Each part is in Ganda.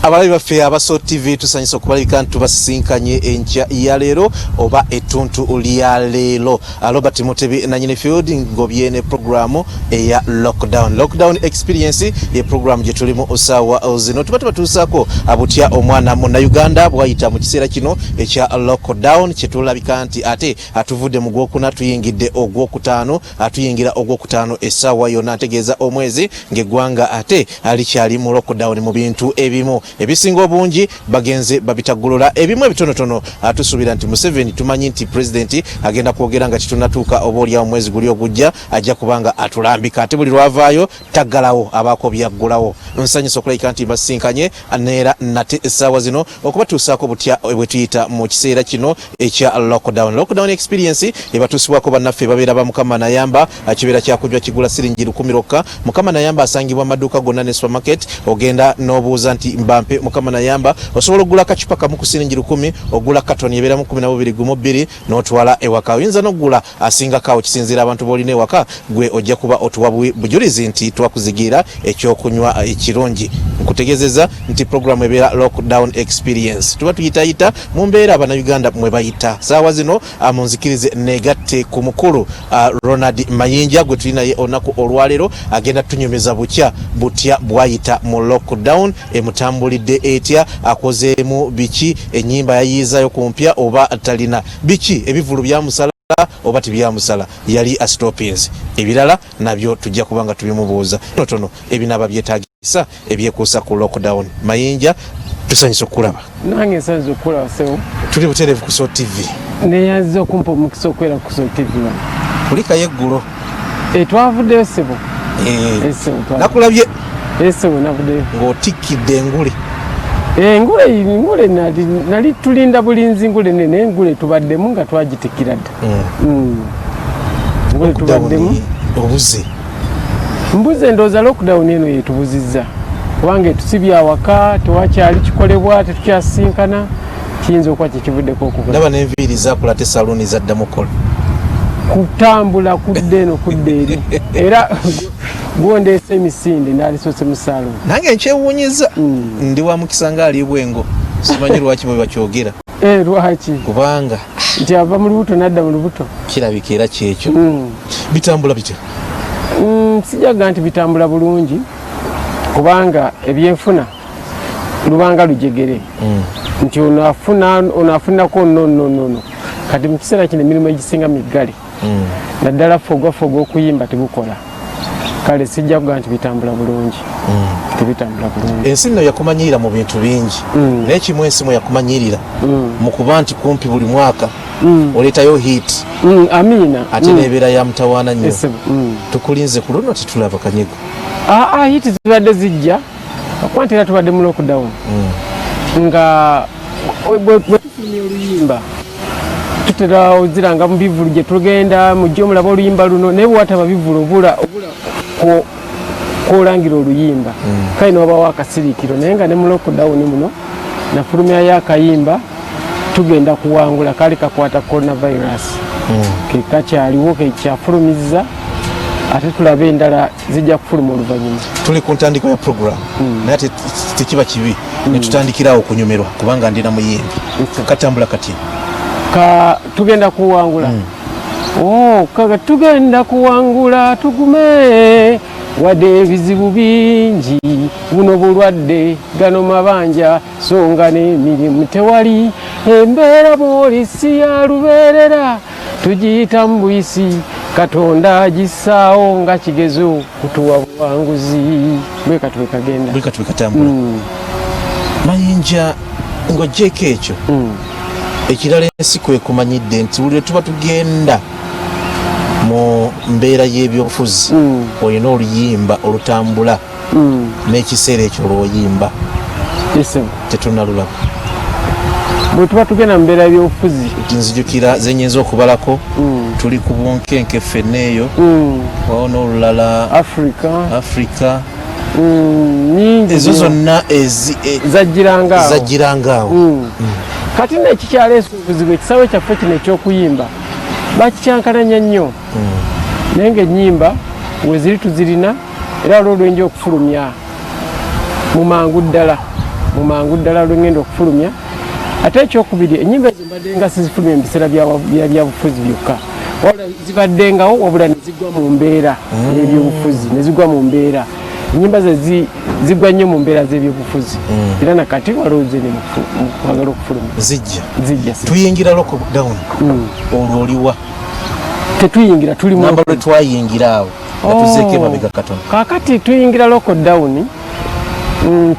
Abalabi baffe abaso TV tusanyisa okubalika ntubasisinkanye enkya ya leero oba ettuntu lya leero. Robert Mutebi na nyine field ngobyene programu eya lockdown experience ye programu gye tulimu osawa zino tubatu batuusako abutya omwana mu Uganda bwayita mu kiseera kino ekya lockdown kyetulabika nti ate atuvudde mu gwokuna tuyingidde ogwokutaano atuyingira ogwokutaano essaawa yonna ategeeza omwezi ng'eggwanga ate alikyali mu lockdown mu bintu ebimu ebisinga obungi bagenze babitagulula ebimu ebitonotono atusuubira nti Museveni tumanyi nti president agenda kwogera nga kitunatuuka obaolya omwezi guli ogujja ajja kubanga atulambika ate buli lwavaayo taggalawo abaako byaggulawo. Nsanyusa okulabika nti basinkanye neera nate essaawa zino okubatuusaako butya bwe tuyita mu kiseera kino ekya lockdown experience ebatuusibwako bannaffe babeera ba Mukama Nayamba kibeera kyakunywa kigula siringi 10 lokka. Mukama Nayamba asangibwa amaduuka gonna ne supermarket ogenda n'obuuza nti mbampe Mukama Nayamba osobola okugula kacupa kamu ku siringi 10 ogula katoni ebeera mu 12 n'otwala ewaka. Oyinza n'okugula asinga kawo kisinzira abantu b'olina ewaka gwe ojja kuba otuwa bujulizi nti twakuzigira ekyokunywa ekirungi. Nkutegeezeza nti programu ebeera lockdown experience tuba tuyitayita mu mbeera Abannayuganda mwe bayita saawa zino. Munzikirize negatte ku mukulu Ronald Mayinja gwe tulina ye onaku olwaleero agenda tunyumiza butya bwayita mu lockdown emutambulidde etya akozeemu biki enyimba yayiizayo kumpya oba talina biki ebivulu byamusala oba tibyamusala yali astopins ebirala nabyo tujja kubanga tubimubuuza tono ebinaba byetaagisa ebyekuusa ku lockdown. Mayinja tusanyisa okulaba nange nsanyiza okulaba sewo tuli butereevu ku So TV neyanziza okumpa omukisa okwera ku So TV kulika yeggulu twavuddeyo sebo nakulabye esewo navuddeyo ng'otikkidde engule engule nali tulinda bulinzi ngule nene engule tubaddemu nga twagitikira dda engule tubaddemu obuze mbuze ndooza lockdown eno yetubuzizza kubanga etusibya awaka tewakyali kikolebwa tetukyasinkana kiyinza okuba kyekivuddeko okukola. Ndaba n'enviiri zaakula te saluuni zaddamu kola kutambula kudde eno kudde eri era gwondeesa emisinde naalisoose mu saluuni nange nkyewuunyiza ndi wa mukisa nga ali bwengo simanyi lwaki bwe bakyogera lwaki kubanga nti ava mu lubuto nadda mu lubuto kirabika era kyekyo bitambula bitya sijaga nti bitambula bulungi kubanga ebyenfuna lubanga lujegere nti onafunako nnono kati mu kiseera kino emirimu egisinga miggale naddala fogwafoga okuyimba tegukola kale sijja kugaa nti bitambula bulungi tebitambula bulungi. Ensi nno yakumanyirira mu bintu bingi naye kimu ensi mwe yakumanyirira mu kuba nti kumpi buli mwaka oleetayo hit amina ate nebeera ya mutawaana nnyo tukulinze ku luno tetulaba kanyego hit zibadde zijja okuba nti era tubadde mu lockdown nga bwe tufulumya oluyimba tutera oziranga mu bivulu gye tugenda mujja omulaba oluyimba luno naye bwewataba bivulu obula kwolangira oluyimba kale nobawo akasiriikiro naye nga ne mu lockdown muno nafulumyayo akayimba tugenda kuwangula kaali kakwata coronavirus kekakyaliwo kekyafulumizza ate tulabe endala zijja kufuluma oluvannyuma. Tuli ku ntandikwa ya programu naye ate tekiba kibi ne tutandikirawo okunyumirwa kubanga ndina muyimbi katambula katya tugenda kuwangula tugenda kuwangula tugume wadde ebizibu bingi buno bulwadde gano mabanja songa n'emirimu tewali embeera bw'olisi ya lubeerera tugiyita mu buyisi Katonda agisaawo nga kigezo kutuwa buwanguzi bwe katambula. Mayinja ng'oggyeko ekyo ekirala ensi kwekumanyidde nti buli lwe tuba tugenda mu mbeera y'ebyobufuzi olina oluyimba olutambula n'ekiseera ekyo olwoyimba tetunalulaba bwe tuba tugenda mu mbeera y'ebyobufuzi nzijukira zenyinza okubalako tuli ku bunkenke ffenna eyo wawo n'olulala Africa nyingi ezo zonna zajjirangaawo kati nekikyaleesa obuzibu ekisawe kyaffe kino ekyokuyimba bakikyankalanya nnyo naye ng'ennyimba we ziri tuzirina era waliwo olwenja okufulumya mu mangu ddala lwengenda okufulumya. Ate ekyokubiri ennyimba ezo mbadde nga sizifulumya mu biseera byabufuzi byokka, wabula zibaddengawo wabula ne zigwa mu mbeera y'ebyobufuzi, ne zigwa mu mbeera. Ennyimba ze zigwa nnyo mu mbeera z'ebyobufuzi, era nakati walowooze ne mu kwagala okufulumya zijja. Tuyingira lockdown olwo oliwa? Tetuyingira, tuli namba lwe twayingira awo tuzeeko emabega katono. Kaakati tuyingira lockdown,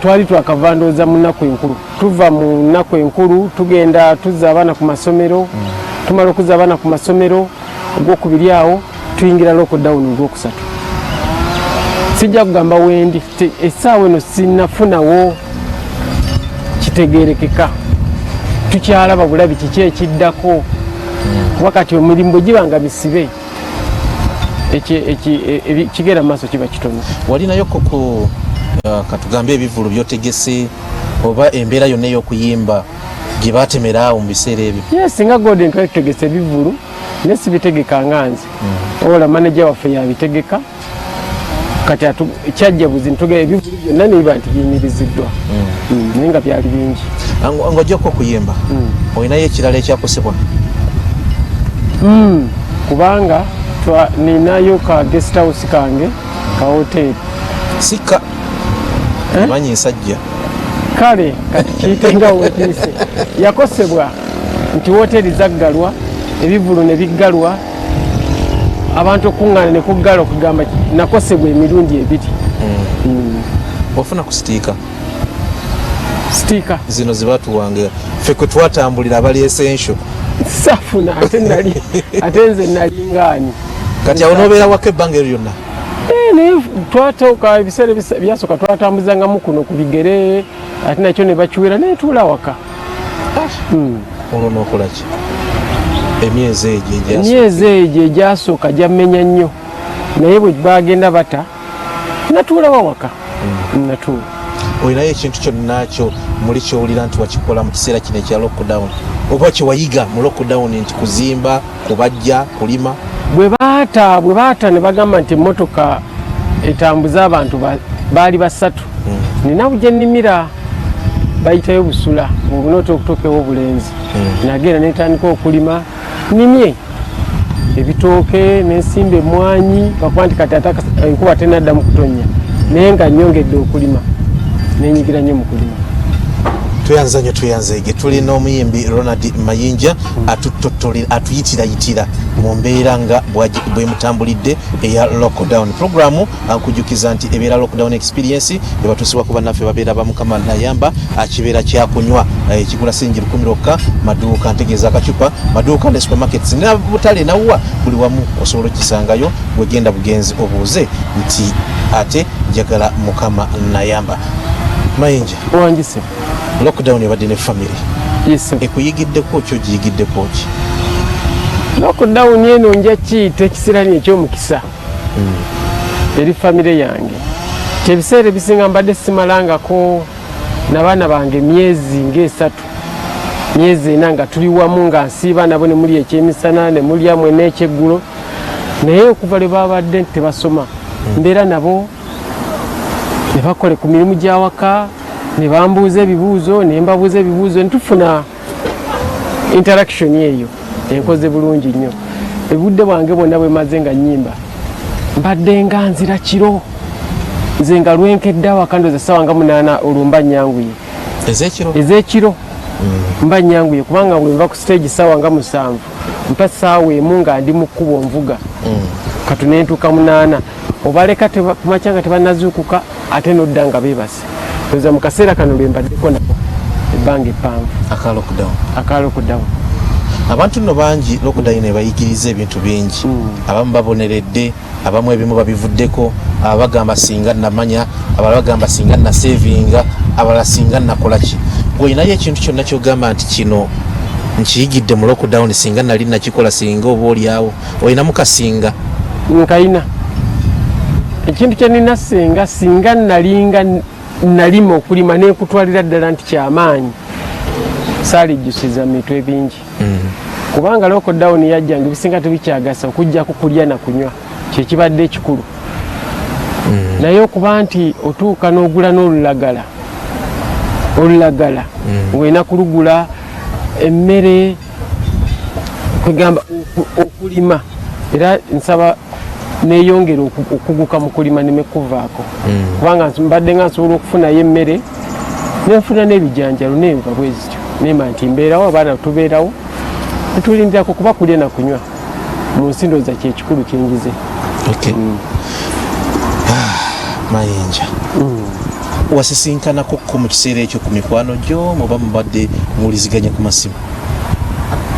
twali twakavandooza mu nnaku enkulu. Tuva mu nnaku enkulu tugenda tuzza abaana ku masomero, tumala okuzza abaana ku masomero ogwokubiri awo tuyingira lockdown ogwokusatu. Sijja kugamba wendi, essaawa eno sinnafunawo kitegeerekeka, tukyalaba bulabi kiki ekiddako, wakati emirimu bwe gibanga misibe kigera mu maaso kiba kitono. Walinayoko ku katugambe ebivulu byotegese oba embeera yonna ey'okuyimba gye baatemera awo mu biseera ebyo? Yes, nga Golden twategese ebivulu naye sibitegeka nga nze, ola manager waffe yabitegeka. Kati kyajja buzi ntugera ebivulu byonna ne biba nti biyimiriziddwa naye nga byali bingi. Ng'ojjako okuyimba olinayo ekirala ekyakosebwa? Kubanga ninayo ka guest house kange ka hotel. Sika manyi nsajja kale kati kiyitenga wetise yakosebwa nti hoteli zaggalwa, ebivulu ne biggalwa, abantu okuŋŋaana ne kuggala okugamba nakosebwa emirundi ebiri. Ofuna ku sitiika zino zibatuwange ffe kwe twatambulira abali essential safuna ate nze nalingaani. Kati awo n'obeera waka ebbanga eryo lyonna? Naye twatooka ebiseera byasooka twatambuzangamu kuno ku bigere, ate nakyo ne bakiwera naye tuula waka. Olwo n'okola ki? Emyezi egyo egyasooka jammenya nnyo, naye bwe bagenda bata natuulawo waka. Natuula. Olinayo ekintu kyonna kyo muli kyowulira nti wakikola mu kiseera kino ekya lockdown, oba kyewayiga mu lockdown nti kuzimba, kubajja, kulima? Bwe baata ne bagamba nti emmotoka etambuza abantu baali basatu, nina bwe gye nnimira bayitayo busula obunoota okutuukawo obulenzi, nagenda netandika okulima, nimye ebitooke nensimba emmwanyi, bakuba nti kati enkuba tenadda mu kutonnya, naye nga nnyongedde okulima, nenyigira nnyo mu kulima. Tuyanzege tulina omuyimbi Ronald Mayinja atuyitirayitira mu mbeera nga bwe mutambulidde eya lockdown. Programu ankujukiza nti ebeera lockdown experience ebatuusibwa ku bannaffe babeera bamukama Nayamba, kibeera kyakunywa ekigula singi 10 maduuka ntegeeza akacupa, maduuka ne supermarkets ne butale nawwa buli wamu osobola okisangayo bwegenda bugenzi obuuze nti ate njagala mukama Nayamba. Mayinja wangise lockdown yabadde ne family. Yes. Ekuyigiddeko kyo giyigiddeko ki? Lockdown eno nja kiyita ekisirani ekyomukisa eri famire yange. Ebiseera ebisinga mbadde simalangako n'abaana bange myezi ng'esatu, myezi ena nga tuli wamu nga nsiiba nabo, ne muli ekyemisana ne mulya mwe n'ekyeggulo, naye okuva lwe babadde tebasoma mbeera nabo ne bakole ku mirimu gy'awaka, ne bambuuza ebibuuzo ne mbabuuza ebibuuzo, ne tufuna interaction eyo enkoze bulungi nnyo. Ebudde bwange bwonna bwe maze nga nnyimba mbadde nga nzira kiro, nze nga lwenkedde awaka ndooza essaawa nga 8 olwo mba nnyanguye ez'ekiro mba nnyanguye, kubanga bwe nva ku stage essaawa nga 7 mpa essaawa emu nga ndi mu kkubo nvuga katu ne ntuuka 8 obaleka kumakya nga tebanazuukuka ate nodda nga beebase. Oza mu kaseera kano lwe mbaddeko nako ebbanga eppanvu aka lockdown. Abantu nno bangi lockdown ebayigiriza ebintu bingi, abamu baboneredde, abamu ebimu babivuddeko, abagamba singa namanya, abalala bagamba singa nasevinga, abalala singa nakola ki. Gweyinayo ekintu kyonna kyogamba nti kino nkiyigidde mu lockdown singa nali nakikola singa oba oliawo, olinamu kasinga? Nkayina ekintu kyenina singa nalinga nalima okulima nekutwalira ddala nti kyamaanyi, saalijjusiza mitwe bingi. Kubanga lockdown yajjanga ebisinga tebikyagasa okujja kukulya na kunywa, kyekibadde ekikulu. naye okuba nti otuuka n'ogula n'olulagala ng'olina kulugula emmere kwegamba okulima era nsaba neeyongera okuguka mu kulima nemekuvaako kubanga mbadde nga nsobola okufunayo emmere nenfuna n'ebijanjalo nenva bwe zityo nemba nti mbeerawo abaana tubeerawo netulindirako kuba kulya na kunywa mu nsi ndowooza kyekikulu kyenjize. Mayinja wasisinkanako mu kiseera ekyo ku mikwano gyo muba mubadde muwuliziganya ku masimu?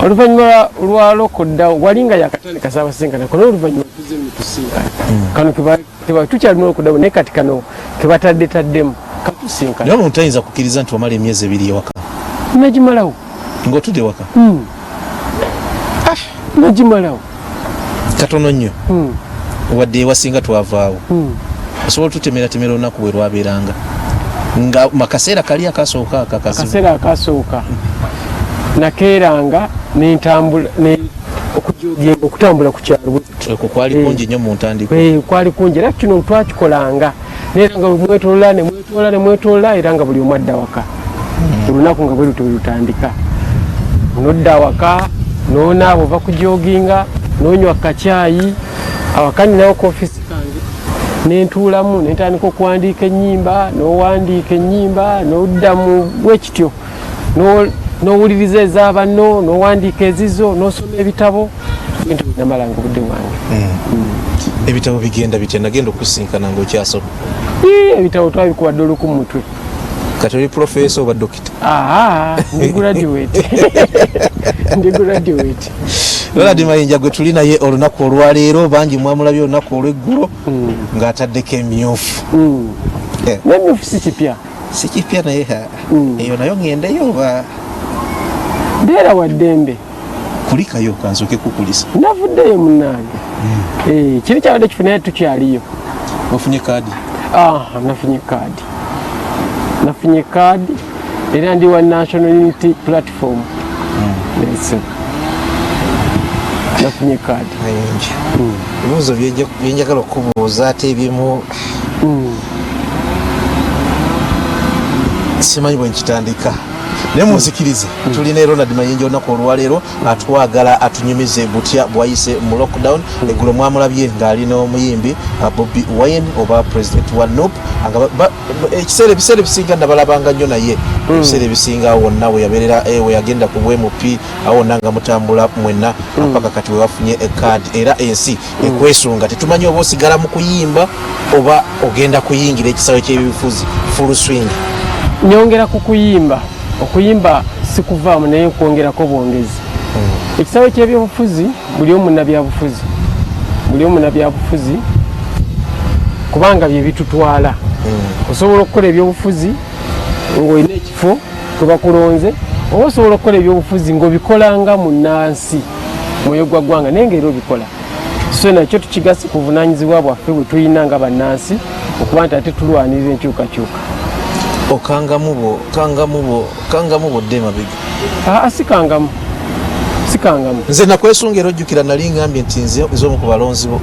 Oluvannyuma lwa lockdown walinga yakatandika saabasisinkanako naye oluvannyuma tuze mutusinkana kano tukyalina lockdown naye kati kano kebatadde-taddemu katusinkana. Naye omuntu ayinza kukkiriza nti wamala emyezi ebiri ewaka? Nagimalawo. Ng'otudde ewaka? Nagimalawo katono nnyo wadde ewasinga twavaawo osobola tutemera olunaku bwe lwabeeranga nga makaseera kali akasooka akaseera akasooka nakeeranga okutambula ku kyalo kwali kungi nnyo mu ntandiko kwali kungi era kino twakikolanga naera nga mwetolola era nga buli omu adda waka olunaku nga bwe luto lutandika nodda waka noonaabo ova kujoginga nonywa kacaayi awakanyinawo kofiisi kange nentuulamu nentandika okuwandiika ennyimba nowandiika ennyimba noddamu bwekityo nowuliriza ezaabanno nowandiika ezizo nosoma ebitabo bintu binamalanga obudde bwange. Ebitabo bigenda bitya? Nagenda okusinkana ng'okyasoma? Ebitabo twabikuwadde oluku mu mutwe. Kati oli professor oba dokita? Ndi graduate. Ndi graduate. Ronald Mayinja gwe tuli naye olunaku olwaleero bangi mwamulabye olunaku olw'eggulo ng'ataddeko emyufu. N'emyufu si kipya? Si kipya naye eyo nayo ŋŋendeyo oba? Mbeera wa ddembe. Kulikayo kansooke kukulisa. Navuddeyo munnange. Kiri kyabadde kifuna naye tukyaliyo. Ofunye kaadi? Nafunye kaadi era ndi wa National Unity Platform. Nafunye kaadi. Ebibuuzo byenjagala okubuuza ate ebimu simanyi bwe nkitandika naye munzikirize. Tulina Ronald Mayinja olunaku olwaleero atwagala atunyumize butya bwayise mu lockdown. Eggulo mwamulabye ng'ali n'omuyimbi Bobi Wine oba president wa NUP ebiseera ebisinga nabalabanga nnyo naye ebiseera ebisinga wonna we yabeerera we yagenda ku bwemupi awo wonna nga mutambula mwenna mpaka kati we wafunye ekaadi era ensi ekwesunga tetumanyi oba osigala mu kuyimba oba ogenda kuyingira ekisawe ky'ebifuzi full swing. Nyongera ku kuyimba. Okuyimba si kuvaamu naye nkwongerako bwongezi. Ekisawe ky'ebyobufuzi buli omu nabyabufuzi kubanga bye bitutwala. Osobola okukola ebyobufuzi ng'olina ekifo kwebakulonze oba osobola okukola ebyobufuzi ng'obikolanga munnansi mwoyo gwa ggwanga naye ng'era obikola. So nakyo tukigasi kuvunaanyizibwa bwaffe bwe tulina nga bannansi okuba nti ate tulwanirira enkyukakyuka. Okangamu bo dde mabega? Sikangamu. Nze nakwesunga era ojjukira nali ngambye nti nze ez'omu ku balonzi bo.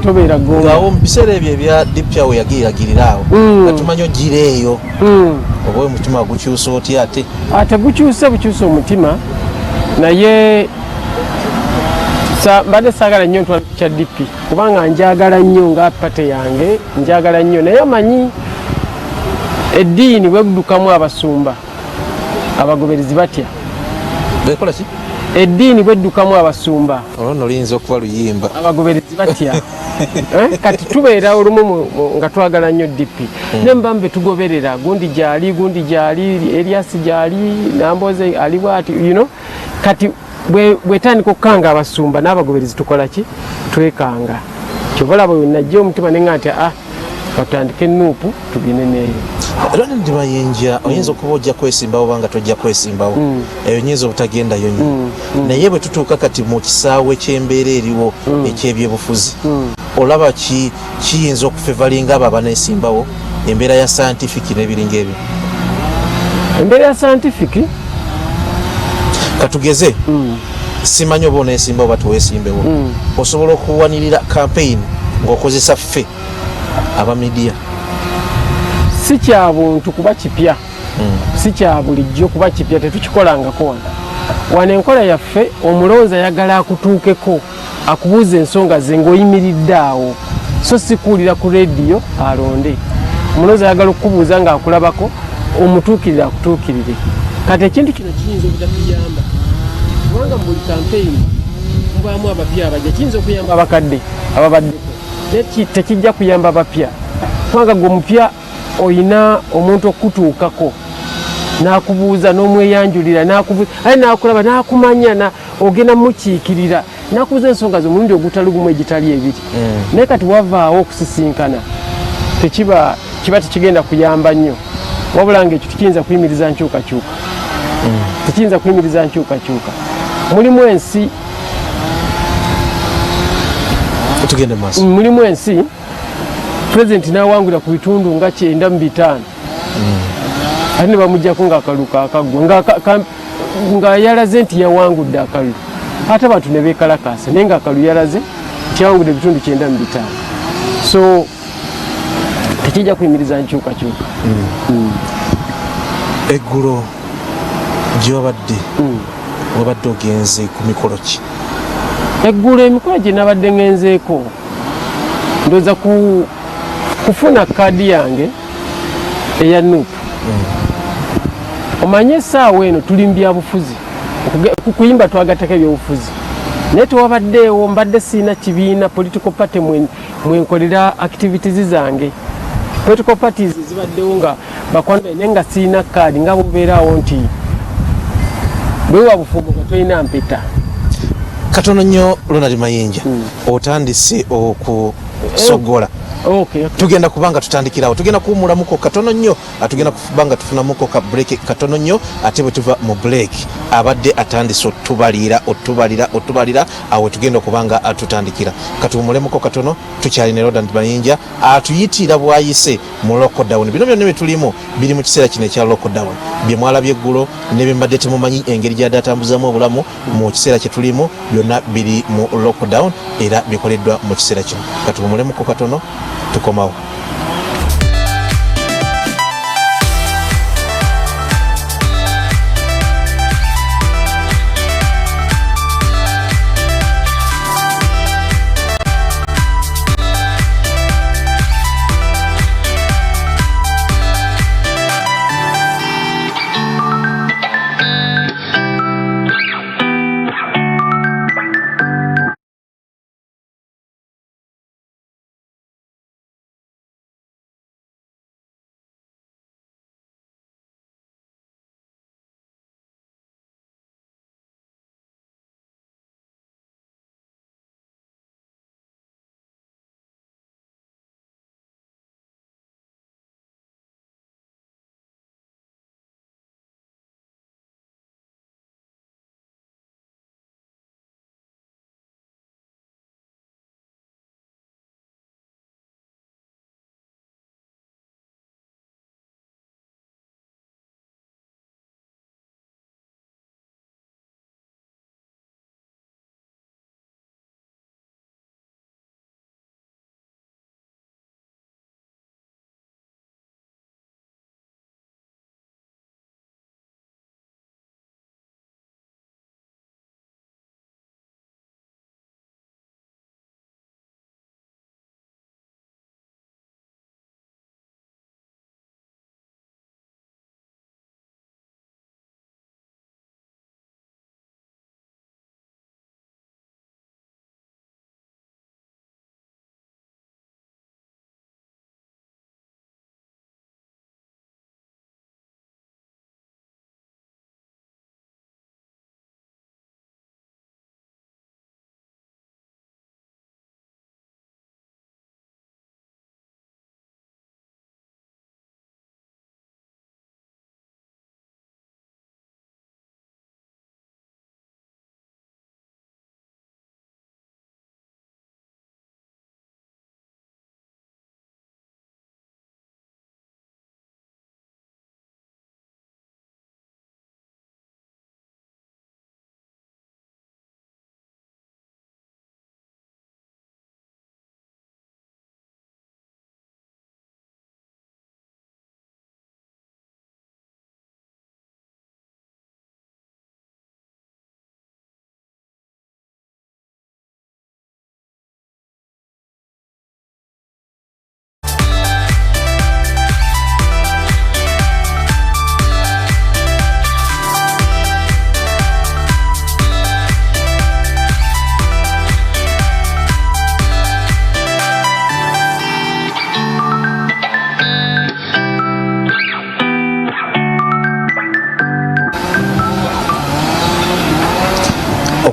Tobeera gonga. Ng'awo mu biseera ebyo ebya dipya we yagirira awo nga tumanyi ogira eyo oba omutima gukyusa otya ate? Bukyusa omutima naye mbadde saagala nnyo ntwala kya dipi kubanga njagala nnyo nga pate yange njagala nnyo naye omanyi eddiini bweddukamu abasumba abagoberezi batya. Bekola ki? Eddiini bweddukamu abasumba olwo oluyinza okuba luyimba abagoberezi batya. Kati tubeera olumu nga twagala nnyo dipi ne mbamu betugoberera gundi gyali Elias gyali Namboze ali bwati kati bwetandika okukanga abasumba n'abagoberezi tukola ki? Twekanga. Kyobalaba we najja omutima ne nga nti katandike nuupu tugende neeyo. Ronald Mayinja oyinza okuba ojja kwesimbawo oba nga tojja kwesimbawo eyo nyinza obutagendayo nnyo naye bwe tutuuka kati mu kisaawe ky'embeera eriwo eky'ebyobufuzi olaba kiyinza okufevalinga abo abaneesimbawo embeera ya scientific n'ebiringa ebyo? Embeera ya scientific katugeze simanyi oba oneesimbawo oba teweesimbewo osobola okuwanirira campaign ng'okozesa ffe aba media si kya buntu kuba kipya si kya bulijjo kuba kipya tetukikolangako wano enkola yaffe omulonzi ayagala akutuukeko akubuuza ensonga ze ng'oyimiridde awo so si kuwulira ku rediyo alonde omulonzi ayagala okukubuuza ng'akulabako omutuukirire akutuukirire kati ekintu kino kiyinza obutakuyamba kubanga mu buli kampeyini mubaamu abapya abajja kiyinza okuyamba abakadde ababaddeko naye tekijja kuyamba abapya kubanga gwe omupya oyina omuntu okutuukako n'akubuuza n'omweyanjulira aye n'akulaba n'akumanya ogenda mukiikirira n'akubuuza ensonga ze omulundi ogutali gumu egitali ebiri naye kati wavaawo okusisinkana kiba tekigenda kuyamba nnyo wabula nga ekyo tukiyinza kuyimiriza nkyukakyuka tekiyinza kuyimiriza nkyukakyuka mulimu ensi pulezidenti n'awangulira ku bitundu nga 9 mu 5 ate ne bamugjako ng'akaluka akaggwa nga yalaze nti yawangudde akalulu ate abantu ne beekalakaasa naye ng'akalulu yalaze nti yawangudde ebitundu 9 mu 5 so tekijja kuyimiriza nkyukakyuka eggulo gy'obadde wabadde ogenze ku mikolo ki? Eggulo emikolo gye nabadde ngenzeeko ndowooza kufuna kaadi yange eya nuupu omanye essaawa eno tuli mu byabufuzi kuyimba twagattako ebyobufuzi naye tewabaddeewo mbadde siina kibiina political party mwenkolera activities zange political parties zibaddewo nga bakwanaye naye nga siina kaadi nga bubeeraawo nti bwewa bufubuka tolina mpeta katono nnyo Ronald Mayinja otandise okusogola tugenda kubanga tutandikirawo tugenda kuwumulamuko katono nnyo atugenda kubanga tufunamuko ka break katono nnyo ate bwe tuva mu break abadde atandise otubalira awo tugenda kubanga atutandikira katuwumulemuko katono tukyali ne Ronald Mayinja atuyitira bwayise mu lockdown bino byonna tulimu biri mu kiseera kino ekya lockdown bye mwalabye eggulo ne bye mbadde temumanyi engeri gy'adde atambuzamu obulamu mu kiseera kye tulimu byonna biri mu lockdown era bikoleddwa mu kiseera kino katuwumulemuko katono tukomawo.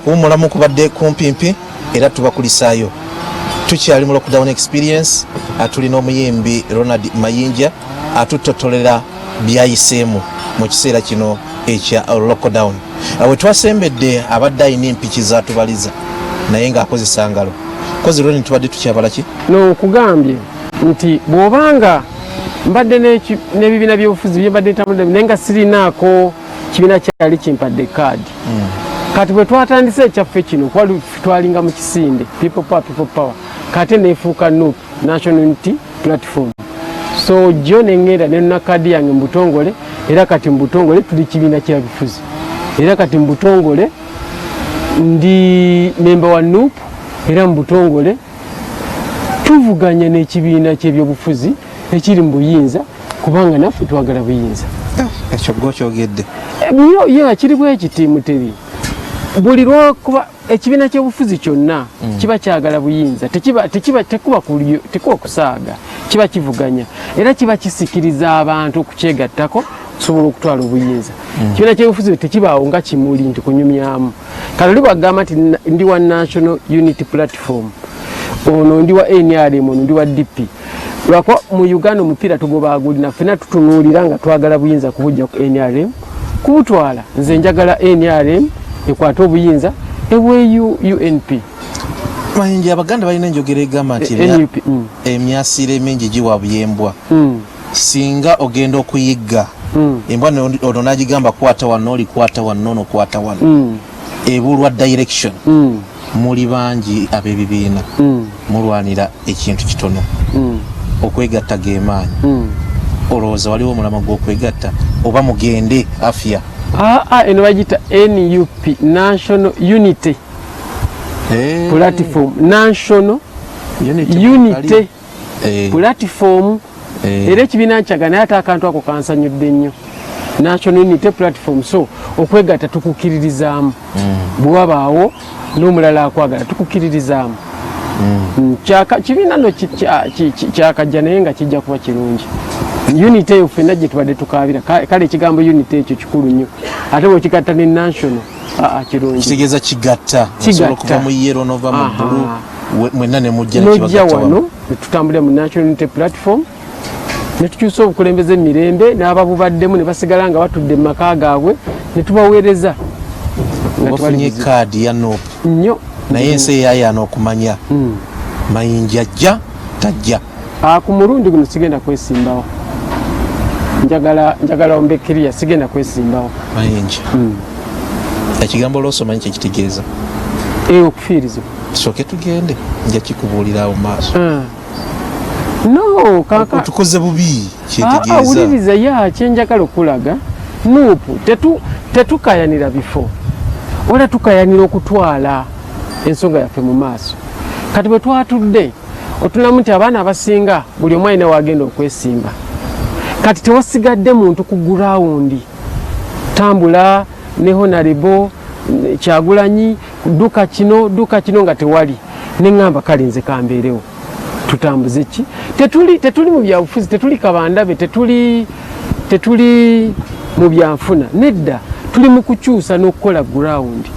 kuwumulamu kubadde kumpimpi era tubakulisaayo. Tukyali mu lockdown experience, tulina omuyimbi Ronald Mayinja atutotolera byayiseemu mu kiseera kino ekya lockdown. We twasembedde abadde ayina empiki zatubaliza naye ng'akozesa ngalo. Kozi lwoni tubadde tukyabala ki? No kugambye nti bw'obanga mbadde n'ebibiina by'obufuzi bye mbadde ntambudde naye nga sirinaako kibiina kyali kimpadde kaadi. Kati bwe twatandise ekyaffe kino twalinga mu kisinde people power kati neefuuka NUP National Unity Platform. So jo nengenda nena kaadi yange mu Butongole era kati mu Butongole tuli kibiina kya bifuzi. Era kati mu Butongole ndi member wa NUP era mu Butongole tuvuganya n'ekibiina ky'ebyobufuzi ekiri mu buyinza kubanga naffe twagala buyinza. Ekyo gw'okyogedde. Ye kiri bwekiti Mutebi. Buli lwokuba ekibiina ky'obufuzi kyonna kiba kyagala buyinza tekuba kusaaga, kiba kivuganya era kiba kisikiriza abantu okukyegattako kusobola okutwala obuyinza. Ekibiina ky'obufuzi tekibaawo nga kimuli nti kunyumyamu. Kale oli bwagamba nti ndi wa National Unity Platform, ono ndi wa NRM, ono ndi wa DP. Lwako mu Uganda omupiira tugobaagulina ffenna tutunuulira nga twagala buyinza kubujja ku NRM kubutwala. Nze njagala NRM ekwata obuyinza ewe UNP. Mayinja abaganda balina enjogera egamba nti emyasire emingi giwa buyembwa. Singa ogenda okuyigga embwa ono n'agigamba kwata wano oli kwata wano ono kwata wano ebulwa direction. Muli bangi ab'ebibiina mulwanira ekintu kitono okwegatta geemaanyi. Olowooza waliwo omulama gw'okwegatta oba mugende afya? Eno bagita NUP National Unity Platform. National Unity Platform. Era ekibiina nkyagala naye ate akantu ako kansanyudde nnyo. National Unity Platform. So okwegatta tukukiririzaamu. Bw'wabaawo n'omulala akwagala tukukiririzaamu. Kibiina no kyakajja naye nga kijja kuba kirungi. Unity eyo ffenna gye tubadde tukaabira. Kale ekigambo unity ekyo kikulu nnyo. Ate bwe kigatta ne national kirungi. Kitegeeza kigatta. Osobola okuva mu yellow n'ova mu blue mwenna ne mujja ne kibagatta wano. Tutambulira mu National Unity Platform ne tukyusa obukulembeze emirembe n'ababubaddemu ne basigala nga batudde mu maka gaabwe ne tubaweereza. Bafunye kaadi ya NUP nnyo naye ensi eyayaana okumanya Mayinja ajja tajja. Ku mulundi guno sigenda kwesimbawo. Njagala ombekkiriya sigenda kwesimbawo. Mayinja ekigambo olw'osoma kye kitegeeza okufiirizibwa. Tusooke tugende nja kikubuulirawo maaso. No kaka tukoze bubi kyetegeeza. Awuliriza ya kyenjagala okulaga NUP tetukayanira bifo wala tukayanira okutwala ensonga yaffe mu maaso. Kati bwe twatudde otulamu nti abaana abasinga buli omu alina wagenda okwesimba. Kati tewasigadde muntu ku gurawundi tambula ne Honorable Kyagulanyi duka kino nga tewali neŋŋamba kale nze kambeerewo tutambuze ki. Tetuli mu byabufuzi, tetuli kabandabe, tetuli mu byanfuna nedda, tuli mu kukyusa n'okukola gurawundi.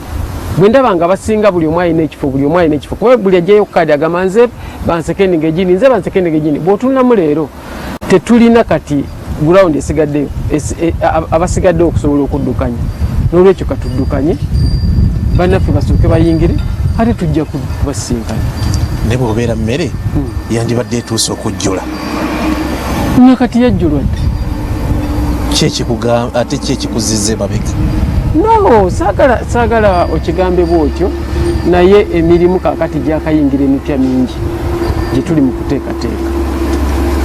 Bwe ndaba nga basinga buli omu alina ekifo kuba buli ajjayo kaadi agamba nze bansekendinga egini nze bansekendinga egini. Bw'otunulamu leero tetulina kati gurawundi esigaddeyo abasigaddeyo okusobola okuddukanya. N'olwekyo katuddukanye bannaffe basooke bayingire ate tujja kubasinkana. Ne bw'obeera mmere yandibadde etuuse okujjula nga kati yajjulwa dde. Ate kyekikuzizze mabega? No, saagala okigambe bwotyo naye emirimu kakati gyakayingira emipya mingi gye tuli mu kuteekateeka.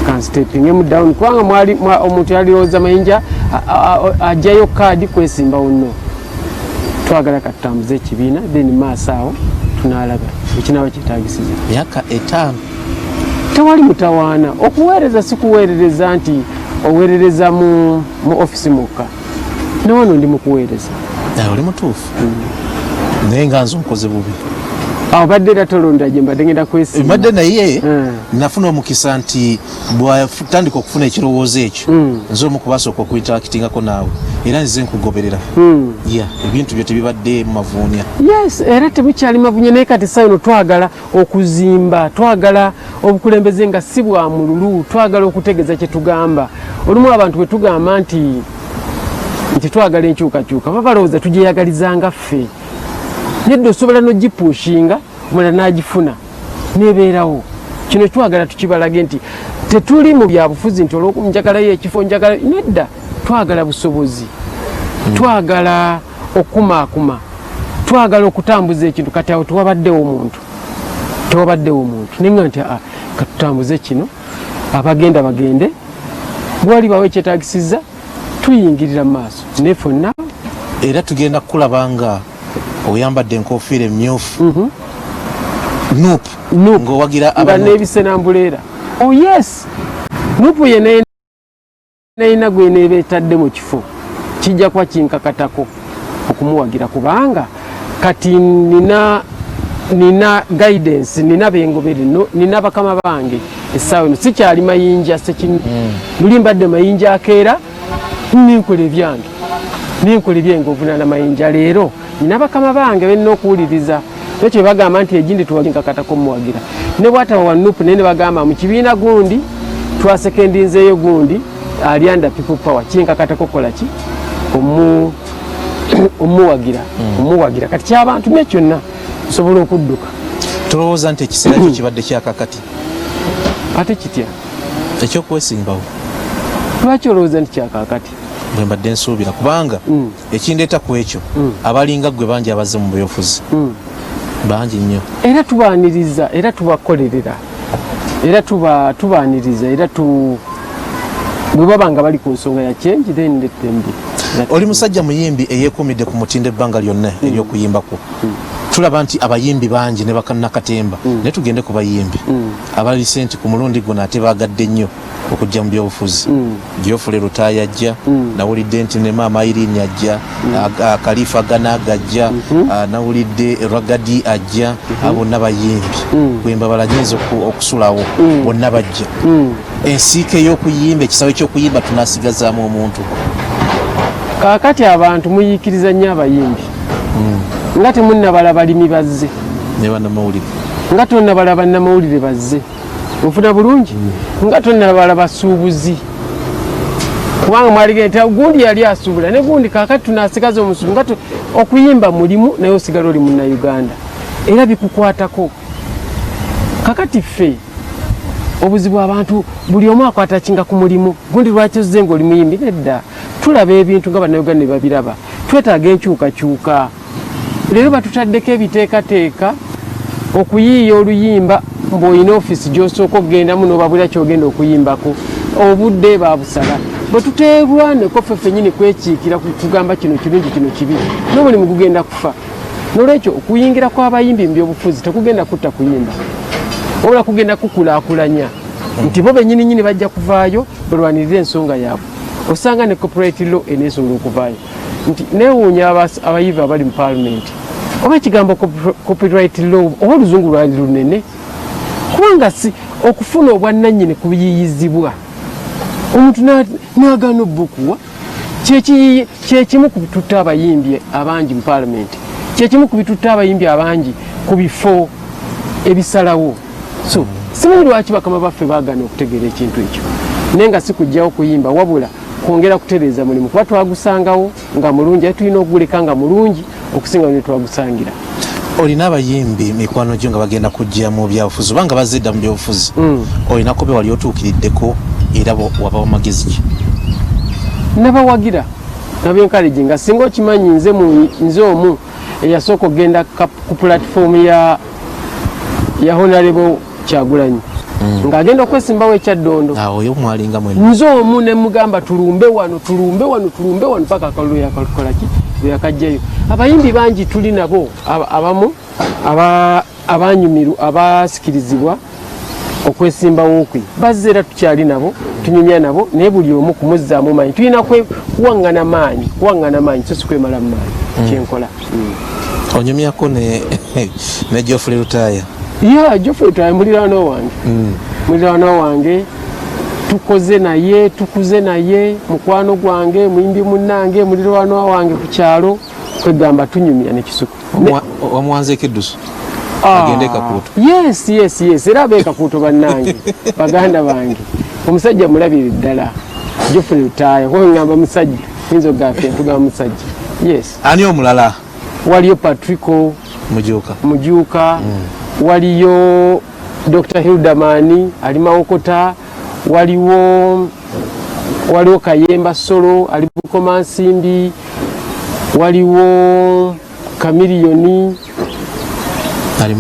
Kansteppingemu down kubanga omuntu yalirowooza Mayinja ajjayo kaadi kwesimbawo nno. Twagala katutambuze ekibiina then maaso awo tunaalaba ekinaaba kyetaagisiza. Myaka 5 tewali mutawaana. Okuweereza si kuweerereza nti oweerereza mu ofisi mukka. Ne wano ndi mu kuweereza. Oli mutuufu naye nga nze nkoze bubi. awo badde era tolonda gye mbadde ngenda kwesimba mbadde naye nafuna omukisa nti bwatandika okufuna ekirowoozo ekyo nze omu kubasooka okuinteractingako naawe era nzize nkugoberera ebintu byo tebibadde mu mavuunya yes era tebukyali mavuunya naye kati saino twagala okuzimba twagala obukulembeze nga si bwa mululu twagala okutegeeza kye tugamba olumu abantu bwe tugamba nti twagala enkyukakyuka baba balowooza tugyeyagalizanga ffe nedda osobola n'ogipushinga omulala n'agifuna nebeerawo kino twagala tukibalage nti tetuli mu byabufuzi nti olwokunjagalayo ekifo njagala nedda twagala busobozi twagala okumaakuma twagala okutambuza ekintu kati awo tewabaddewo omuntu nenga nti katutambuze kino abagenda bagende bwali bawe ekyetagisiza tuyingirira mu maaso naye fonna era tugenda kukulabanga oyambadde enkofiira emmyufu nuupu ng'owagira nga n'ebisenambuleera oh yes nuupu ye nayina gwe neeba etadde mu kifo kijja kuba kinkakatako okumuwagira kubanga kati nina guidance nina bengobere nina bakama bange essaawa eno sikyali mayinja luli mbadde mayinja akeera ninkola ebyange ninkola ebyenga ovunaana mayinja leero nina bakama bange benina okuwuliriza ekyo bagamba nti egindi tuwakinkakatako muwagira ne bwatawa wanupu naye ne bagamba mu kibiina gundi twasekendinzeeyo gundi ali under people power kinkakatako kola ki omuwagira kati ky'abantu ne kyonna nsobola okudduka tulowooza nti ekiseera kyo kibadde kyakakati ate kitya ekyokwesimbawo lwaki olowooza nti kyakakati bwe mbadde nsuubira kubanga ekindeeta ku ekyo abalinga ggwe bangi abazze mu byofuzi bangi nnyo era tubaaniriza era tubakolerera era tubaaniriza era bwe baba nga bali ku nsonga ya change then let them be. Oli musajja muyimbi eyeekumidde ku mutindo ebbanga lyonna ery'okuyimbako tulaba nti abayimbi bangi ne bakannakatemba naye tugende ku bayimbi abali senti ku mulundi guno ate baagadde nnyo okujja mu byobufuzi Geoffrey Lutaaya ajja nawulidde nti ne Maama Irene ajja Khalifa Gana agajja nawulidde Ragadi ajja bonna bayimbi kwemba balanyinza okusulawo bonna bajja ensiike y'okuyimba ekisawe ky'okuyimba tunaasigazaamu omuntu kaakati abantu muyiikiriza nnyo abayimbi nga temunnabala balimi bazze ne bannamawulire nga tonnabala bannamawulire bazze nfuna bulungi nga tonnabala basuubuzi kubanga mwaligee nti gundi yali asuubula ne gundi kaakati tunaasigaza omusuubu nga okuyimba mulimu naye osigala oli munnayuganda era bikukwatako kakati ffe obuzibu abantu buli omu akwata kinga ku mulimu gundi lwaki ozze ngaoli muyimbi nedda tulaba ebintu nga bannayuganda ne babiraba twetaaga enkyukakyuka leero batutaddeko ebiteekateeka okuyiiya oluyimba ng'olina ofiisi gy'osooka okgendamu n'obabulira kyogenda okuyimbako obudde babusala bwe tuteerwaneko ffe ffennyini kwekiikira kugamba kino kirungi kino kibi n'omulimu gugenda kufa n'olwekyo okuyingira kw'abayimbi mu byobufuzi tekugenda kutta kuyimba wabula kugenda kukulaakulanya nti bo bennyininyini bajja kuvaayo balwanirire ensonga yaabwe osanga ne corporate law eneesobola okuvaayo nti neewuunya abayivu abali mu paalamenti oba ekigambo copyright law oba oluzungu lwali lunene kubanga si okufuna obwannannyini kubiyiyizibwa omuntu n'agaana obbukuwa kyekimu ku bitutta abayimbi abangi mu paalamenti kyekimu ku bitutta abayimbi abangi ku bifo ebisalawo so simanyi lwaki bakama baffe baagaana okutegeera ekintu ekyo naye nga si kujjawo kuyimba wabula kwongera kutereeza mulimu kuba twagusangawo nga mulungi ate tulina okuguleka nga mulungi okusinga ne twagusangira. Olina abayimbi mikwano gyo nga bagenda kujja mu byabufuzi oba nga bazze dda mu byobufuzi olinako be wali otuukiriddeko era wabawo magezi ki? Nabawagira nabenkalegi nga singa okimanyi nze omu eyasooka okgenda ku pulatifomu ya Honorable Kyagulanyi ng'agenda okwesimbawo ekyaddondo oyo mwalinga mwena nze omu ne mugamba tulumbe wano paka akalulu yakakolaki yakajjayo abayimbi bangi tuli nabo abamu abanyumiru abasikirizibwa okwesimbawo okwe bazze era tukyali nabo tunyumya nabo naye buli omu kumuzzaamu maanyi tulina kuwaŋŋana maanyi so si kwemala mu maanyi kyenkola onyumyako ne Geoffrey Lutaya. Yeah, Geoffrey Lutaya muliraano wange. Muliraano wange tukoze naye tukuze naye mukwano gwange muyimbi munnange muliraano wange ku kyalo kwegamba tunyumya n'ekisuku. Wamwanzeeko eddusu. Agende Kakuuto. Yes era abe Kakuuto bannange baganda bange omusajja mulabire ddala Geoffrey Lutaya ko ngamba musajja inzo gafe tugamba musajja. Yes. Ani omulala? Waliyo Patrico Mujuka. Waliyo Dr. Hildamani ali Mawokota. Waliwo Kayemba Solo ali Bukoma Nsimbi. Waliwo Kamiliyoni ali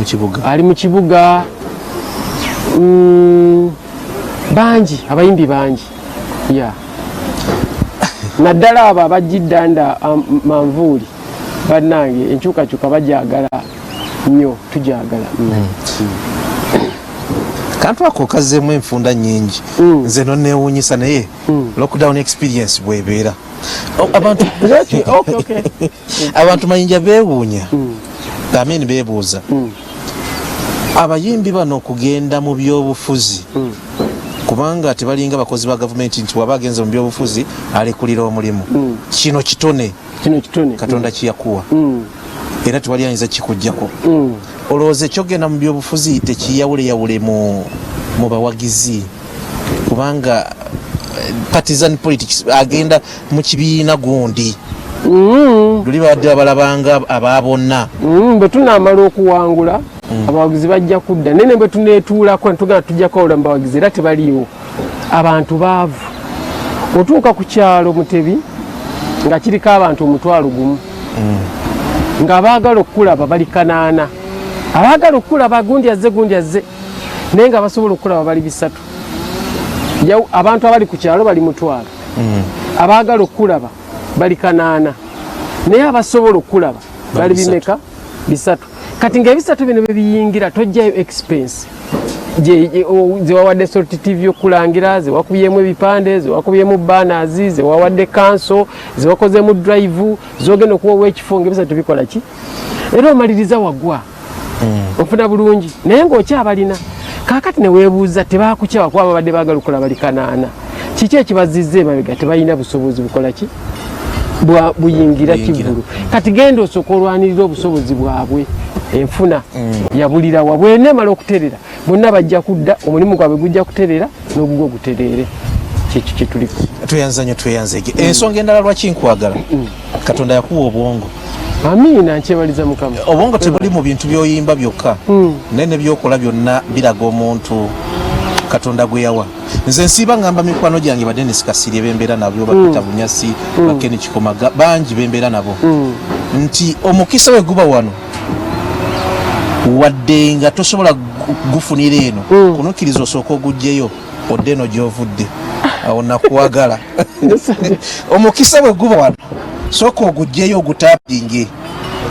mu kibuga. Bangi abayimbi bangi. Yeah. Naddala abo abagiddanda manvuuli bannange enkyukakyuka bajagala nnyo tujagala. Kantu ako kazzemu enfunda nnyingi nze nonneewuunyisa naye lockdown experience bwebeera abantu mayinja beewuunya amin beebuuza abayimbi bano okugenda mu byobufuzi kubanga tebalinga bakozi ba gavumenti nti waba agenze mu byobufuzi alekulira omulimu kino kitone Katonda kiyakuwa era tewali ayinza kikuggyako olowooza ekyogenda mu byobufuzi tekiyawuleyawule mu bawagizi kubanga partisan politics agenda mu kibiina gundi luli babadde babalabanga ababonna bwe tunaamala okuwangula abawagizi bajja kudda nene bwe tuneetuulako netugana tujjako olula mu bawagizi era tebaliwo abantu baavu otuuka ku kyalo Mutebi nga kiriko abantu 1,000 nga baagala okulaba bali 8 abaagala okulaba gundi azze naye nga basobola okulaba bali 3 abantu abali ku kyalo bali 1,000 abaagala okulaba bali 8 naye abasobola okulaba bali bimeka 3 kati ng'ebisatu bino bebiyingira tojjayo expense zewawadde Salt TV okulangira zewakubyemu ebipande zewakubyemu banners zewawadde kanso zewakozemu drive zogenda okuwa ekifo ng'ebisatu bikola ki era omaliriza wagwa ofuna bulungi naye ng'okyabalina kaakati ne weebuuza tebakukyawa kuba babadde baagala okulaba bali 8 kiki ekibazizza emabega tebalina busobozi bukola ki buyingira kivulu kati genda osooka olwanirira obusobozi bwabwe enfuna yabulira wabwe nemala okuterera bonna bajja kudda omulimu gwabwe gujja kuterera n'obugwo guterere kyekyo kyetuliko tweyanzege ensonga endala lwaki nkwagala Katonda yakuwa obwongo amiina nkyebaliza Mukama obwongo tebuli mu bintu byoyimba byokka nene byokola byonna biraga omuntu Katonda gwe yawa nze nsiiba ngamba mikwano gyange badde nesikasiri bembeera nabyo Peter Bunyasi Bakeni Kikomaga bangi bembeera nabo nti omukisa we guba wano wadde nga tosobola gufunira eno kunukkiriza osooka ogugjeyo odde eno gy'ovudde awo nakuwagala omukisa bwe guba wano sooka ogugjeyo ogutapinge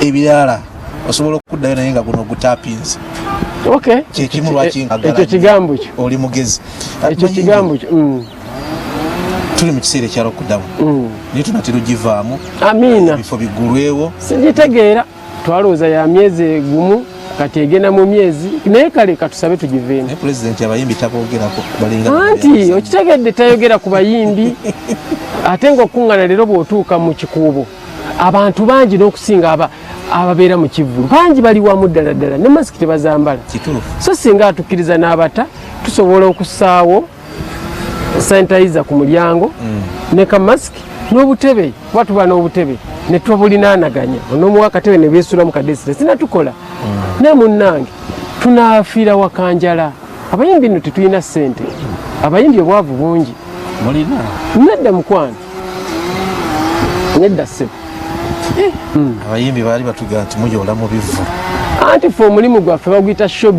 ebirala osobola okuddayo naye nga guno ogutapinze kyekimu lwaki ekyo kigambo kyo oli mugezi ekyo kigambo kyo tuli mu kiseera ekya lockdown naye tunatera ogivaamu amiina ebifo biggulwewo sigitegeera twalowooza ya myezi gumu kati egenda mu myezi naye kale katusabe tugiveemu naye pulezidenti abayimbi taboogerako anti okitegedde tayogera ku bayimbi ate ng'okuŋŋana leero bw'otuuka mu kikuubo abantu bangi n'okusinga ababeera mu kivulu bangi bali wamu ddala ddala ne masiki tebazambala so singa atukkiriza n'abata tusobola okussaawo sanitayiza ku mulyango ne kamasiki n'obutebe kuba tuba n'obutebe ne tubulinaanaganya onoomuwa akatebe ne beesula mu kadesire sinatukola ne munnange tunaafiira wakanjala abayimbi nno tetulina ssente abayimbi obwavu bungi nedda mukwano nedda ssebo abayimbi baali batugaa nti mujoola mu bivu anti fe omulimu gwaffe baguyita show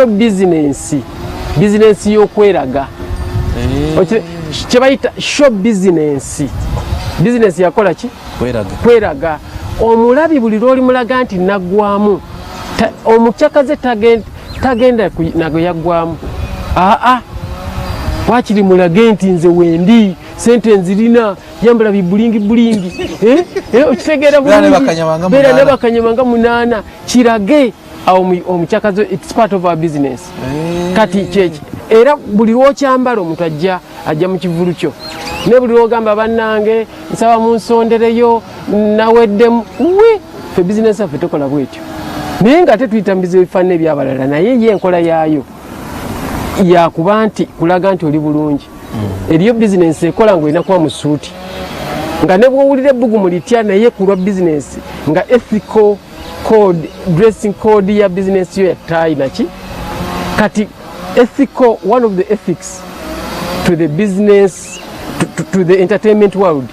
bizinensi y'okweraga kyebayita show bizinensi yakola ki kweraga omulabi buli lwoli mulaga nti naggwamu omukyakaze tagenda nago yaggwamu wakiri mulage nti nze wendi sente nzirina yambala bibulingi okitegeera bulungi beera ne bakanyamanga 8 kirage awo omukyakazo it's part of our business kati kyeki era buli lwokyambala omuntu ajja mu kivulu kyo ne buli lwogamba bannange nsaba munsondereyo naweddemu fe bizinesi yaffe tukola bwetyo naye nga tetuyitamiza ebifaanana ebyabalala naye ye enkola yaayo yakuba nti kulaga nti oli bulungi eriyo bizinesi ekola ng'olina kuba mu suuti nga ne bw'owulira ebbugumu litya naye ku lwa bizinesi nga ethical code dressing code ya bizinesi yo yatayina ki kati ethical one of the ethics to the business to the entertainment world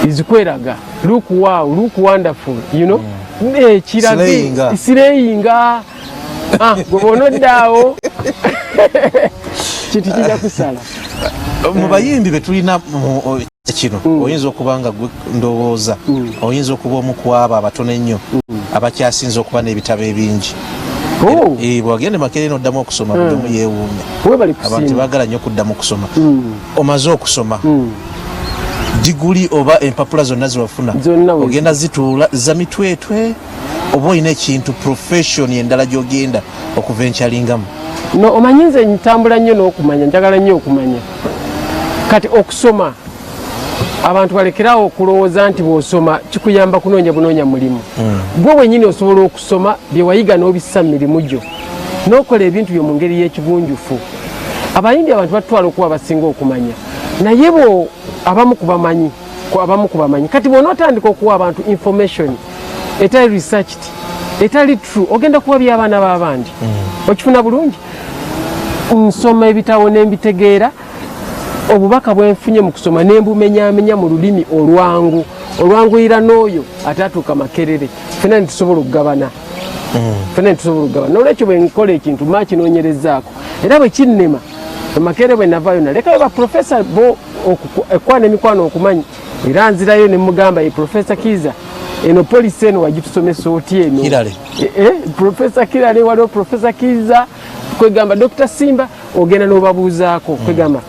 is kweraga look wow look wonderful you know kirage sireyinga gobonodaawo kintu kijja kusala mu bayimbi betulina kino oyinza okuba nga ndowooza oyinza okuba omu ku abo abatono ennyo abakyasinza okuba n'ebitabo ebingi bwagende Makerere n'oddamu okusoma buli omu yeewuume abantu baagala nnyo okuddamu okusoma omaze okusoma diguli oba empapula zonna ziwafuna ogenda zituula za mitwetwe oba olina ekintu profession endala gy'ogenda okuvencalingamu no omanyi nze ntambula nnyo n'okumanya njagala nnyo okumanya kati okusoma abantu balekerawo okulowooza nti bw'osoma kikuyamba kunoonya bunoonya mulimu gwe wennyini osobola okusoma bye wayiga n'obissa mu mirimu gyo n'okola ebintu byo mu ngeri y'ekibunjufu abayimbi abantu batwala okuba basinga okumanya naye bo abamu kubamanyi kati bw'onootandika okuwa abantu information etali researched etali true ogenda kuwa by'abaana b'abandi okifuna bulungi nsoma ebitabo n'embitegeera obubaka bwenfunye mu kusoma nembumenyamenya mu lulimi olwanguyira n'oyo ate atuuka Makerere fena nitusobola okugabana n'olwekyo bwe nkola ekintu makinoonyerezaako era bwe kinnema Makerere bwe navaayo nalekayo baprofesa bo ekwana emikwano okumanyi era nzirayo ne mugamba ye Profesa Kiza eno polisi eno wagitusomesa oti eno Profesa Kirale waliwo Profesa Kiza kwegamba Dr. Simba ogenda n'obabuuzaako kwegamba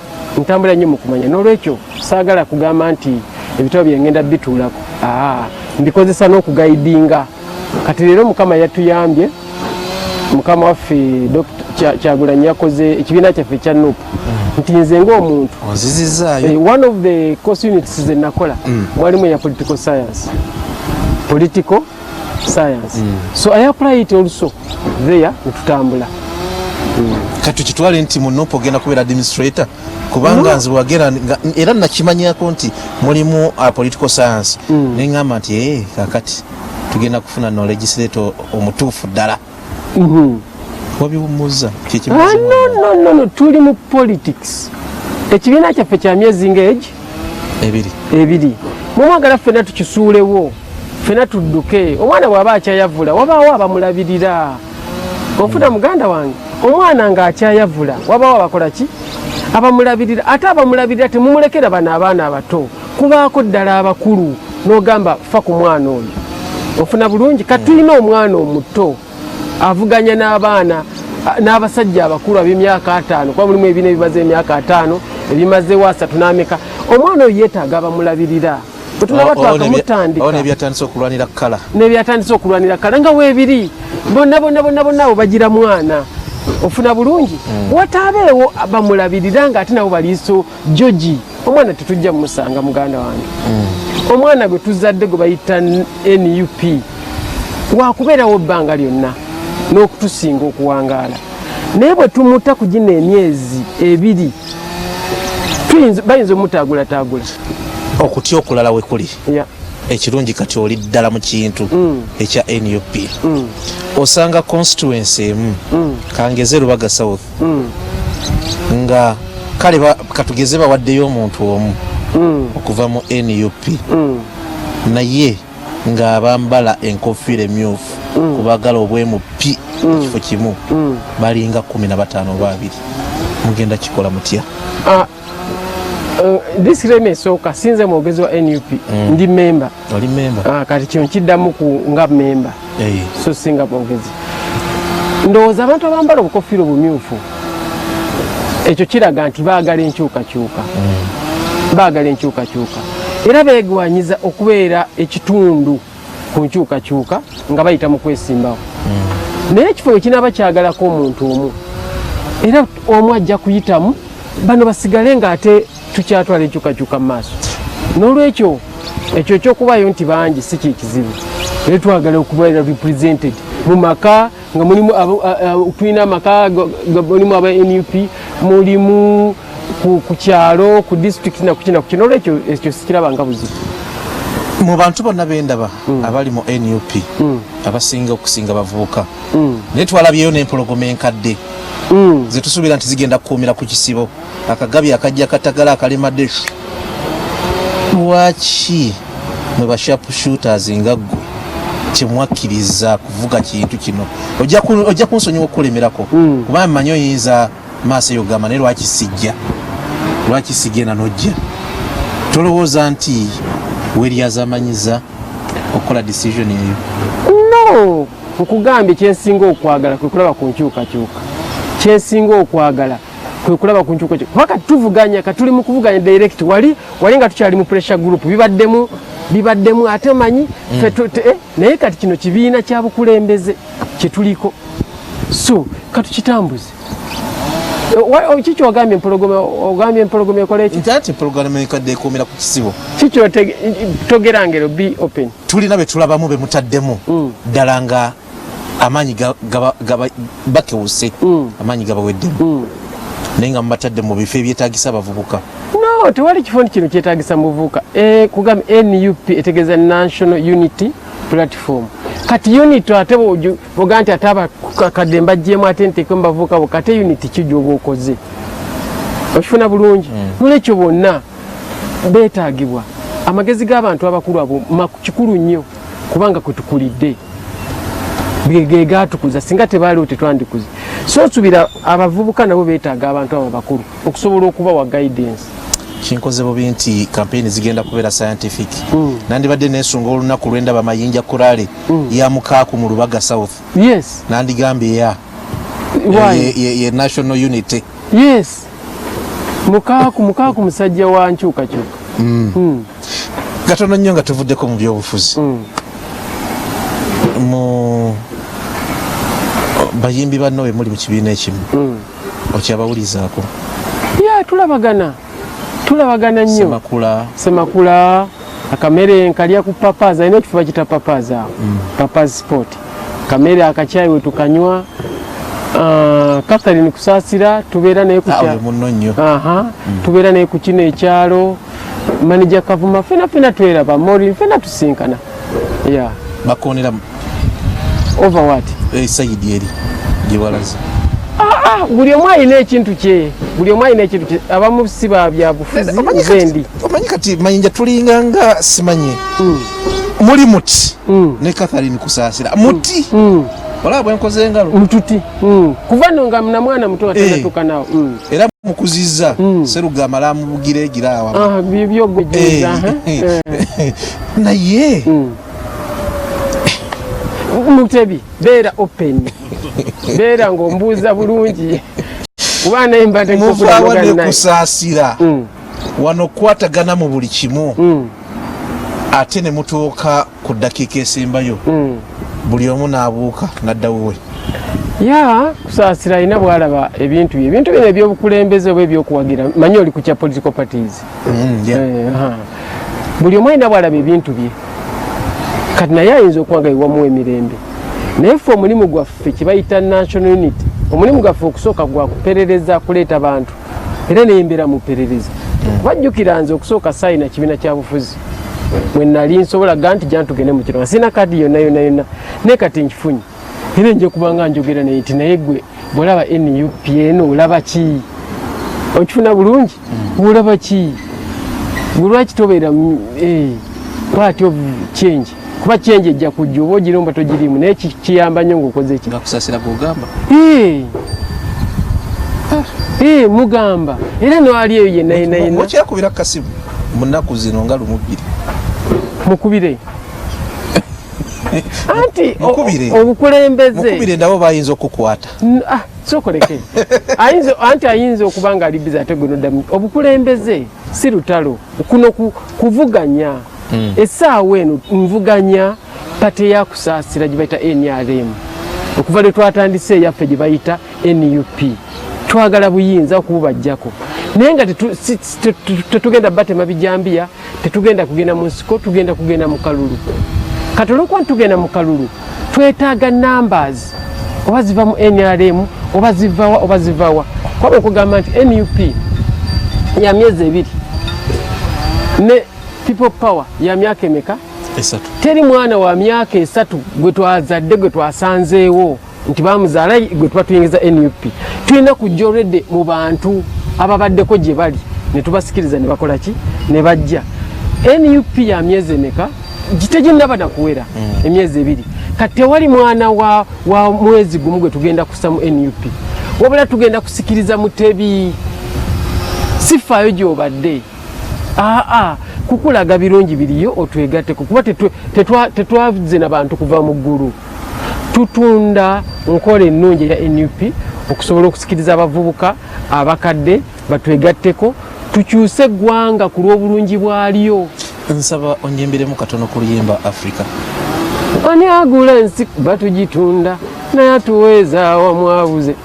ntambula nnyo mu kumanya n'olwekyo saagala kugamba nti ebitabo byengenda bituulako mbikozesa n'okugayidinga kati leero Mukama yatuyambye Mukama waffe Kyagulanyi yakoze ekibiina kyaffe kya NUP nti nze ng'omuntu one of the course units ze nakola mwalimu ya political science so I apply it also there netutambula kati kitwale nti mu NUP ogenda kubeera administrator kubanga nze wagera era nakimanyako nti mulimu political science neŋŋamba nti kakati tugenda kufuna no legislator omutuufu ddala wabiwummuza no tuli mu politics ekibiina kyaffe kya myezi ng'egi ebiri mumwagala ffena tukisuulewo ffena tudduke omwana bw'aba akyayavula wabaawo abamulabirira ofuna muganda wange omwana ng'akyayavula wabaawo abakola ki abamulabirira ate abamulabirira temumulekera bano abaana abato kubaako ddala abakulu n'ogamba fa ku mwana oyo ofuna bulungi katulina omwana omuto avuganya n'abaana n'abasajja abakulu ab'emyaka 5 kuba mulimu ebiina ebimaze emyaka 5 ebimaze wa 3 n'ameka omwana oyo yeetaaga abamulabirira bwetulaba twakamutandika n'ebyatandise okulwanira kkala nga weebiri bonna abo bagira mwana ofuna bulungi wataabeewo bamulabirira nga ate nabo baliiso joji omwana tetujja mumusanga muganda wange omwana gwe tuzadde gwe bayita NUP wakubeerawo ebbanga lyonna n'okutusinga okuwangaala naye bwe tumuta ku gino emyezi 2 bayinza omutaagula okutya okulala we kuli ekirungi kati oli ddala mu kintu ekya NUP osanga constituency emu kangeze Lubaga South nga kale katugeze bawaddeyo omuntu omu okuva mu NUP naye ng'abambala enkofiira emyufu kubagala obwemu pi ekifo kimu balinga 15 oba 2 mugenda kikola mutya disireme esooka sinze mwogezi wa NUP ndi memba oli memba kati kino kiddamu nga memba so singa mwogezi ndowooza abantu abambala obukofiira obumyufu ekyo kiraga nti baagala enkyukakyuka baagala enkyukakyuka era beegwanyiza okubeera ekitundu ku nkyukakyuka nga bayita mu kwesimbawo naye ekifo ekinaaba kyagalako omuntu omu era omu ajja kuyitamu bano basigale ng'ate tukyatwala enkyukakyuka mu maaso n'olwekyo ekyo ekyokubayo nti bangi si kikizibu era twagala okubeera represented mu maka nga mulimu tulina amaka mulimu aba NUP mulimu ku kyalo ku district nakukina olwekyo ekyo sikirabanga buzibu mu bantu bonna bendaba abali mu NUP abasinga okusinga bavubuka naye twalabyeyo n'empologoma enkadde zetusuubira nti zigenda kukuumira ku kisibo akagabi akajja katagala akalemadde lwaki mwe basharp shooters nga ggwe temwakkiriza kuvuga kintu kino ojja kunsonyiwa okukulemerako kubanga mmanyi oyinza maaso eyo gamba naye lwaki sigenda nojja tolowooza nti weeryaza amanyiza okukola decision eyo no nkugambye kyensinga okwagala kwe kulaba ku nkyukakyuka kyensinga okwagala kwe kulaba ku nkyukakyuka kuba kati tuvuganya katuli mu kuvuganya direct wali nga tukyali mu pressure group bibaddemu ate manyi naye kati kino kibiina kya bukulembeze kyetuliko so katukitambuze kikyo ogambye empologoma ekola eki nti empologoma ekadde ekuumira ku kisibo kikyo togera ngero be open tulina betulabamu bemutaddemu ddala nga amaanyi bakewuse amaanyi gabaweddemu naye nga mubatadde mu bifo ebyetaagisa abavubuka no tewali kifo nti kino kyetaagisa muvubuka kugamba NUP etegeeza National Unity Platform kati unity ate boga nti ate abakadde mbajjeemu ate nteeke mu bavubuka bo kate unity kijja oba okoze okifuna bulungi nolwekyo bonna beetaagibwa amagezi g'abantu abakulu abo kikulu nnyo kubanga kwe tukulidde ge gatukuza singa tebaaliwo tetwandikuze so nsubira abavubuka nabo beetaaga abantu abo bakulu okusobola okubawa guidance kinkoze bubi nti campaign zigenda kubeera scientific nandibadde nesunga olunaku lwendaba mayinja kurale ya mukaaku mu Lubaga South yes nandigambye ye national unity yes mukaaku musajja wa nkyukakyuka gatono nnyo nga tuvuddeko mu byobufuzi mu bayimbi banno be muli mu kibiina ekimu okyabawulizaako tulabagana nnyo Semakula akamere nkalya ku papaza alina ekifuba kita papaza papazi sport kamere akacyayi we tukanywa Catherine Kusaasira tubeera naye tubeera naye ku kino ekyalo manager Kavuma fena tweraba mori fena tusinkana bakonera over what sayidi eri gyewalaze buli omu alina ekintu kye abamu si babyabufuzi zendi omanyi kati mayinja tulinga nga simanye muli muti ne Catherine Kusaasira muti olaba bwenkoze engalo mututi kuva no nga mna mwana muto atatuka nawo era mukuziza Serugamba lamubugira egira awa bibyo gojeza naye Mutebi beera open beera ng'ombuuza bulungi kuba naye mbadde muvawane Kusaasira wano kwatagana mu buli kimu ate ne mutuuka ku ddakiika esembayo buli omu n'abuuka n'addawo we Kusaasira alina bw'alaba ebintu bino ebyobukulembeze oba ebyokuwagira manyi oli ku kya political parties buli omu alina bw'alaba ebintu bye kati naye ayinza okuba nga iwamu emirembe naye ffe omulimu gwaffe kibayita national unity omulimu gwaffe okusooka gwa kuperereza kuleeta bantu era neyembeera muperereza bajjukira nze okusooka saayina kibiina kya bufuzi mwe nali nsobola ga nti jantugende mu kiro sina kadi yonna naye kati nkifunye era nja kuba nga njogera naye nti naye gwe bw'olaba NUP eno olaba ki okifuna bulungi olaba ki lwaki tobeera part of change kuba change ejja kujja oba ogiromba togirimu naye kiyamba nnyo ng'okoze eki nga Kusaasira gw'ogamba mugamba era nwali eyo yenna okyakubira kasimu mu nnaku zino nga lumubiri mukubire anti obukulembeze mukubire ndabo bayinza okukwata sokoleke ayinza okuba nga ali biza ate gwe noddamu obukulembeze si lutalo kuno kuvuganya essaawa eno nvuganya pate yakusaasira gye bayita NRM okuva lwe twatandise eyaffe gye bayita NUP twagala buyinza okububajjako naye nga tetugenda batema bijambiya tetugenda kugenda mu nsiko tugenda kugenda mu kalulu kati olwokuba tugenda mu kalulu twetaaga numbers oba ziva mu NRM oba zivawa kwaba okugamba nti NUP ya myezi 2 ne people power ya myaka emeka teri mwana wa myaka 3 gwe twazadde gwe twasanzeewo nti bamuzaala gwe twatuyingiza NUP tulina kujja already mu bantu ababaddeko gye bali ne tubasikiriza ne bakola ki ne bajja NUP ya myezi emeka giteginnaba nakuwera emyezi 2 kati tewali mwana wa mwezi gumu gwe tugenda kussa mu NUP wabula tugenda kusikiriza Mutebi sifaayo gy'obadde kukulaga birungi biriyo otwegatteko kuba tetwavuze na bantu kuva mu ggulu tutunda nkola ennungi ya NUP okusobola okusikiriza abavubuka abakadde batwegatteko tukyuse eggwanga ku lw'obulungi bwalyo. Nsaba onjembiremu katono ku luyimba Africa. Ani agula ensi batugitunda naye atuweeza wamwabuze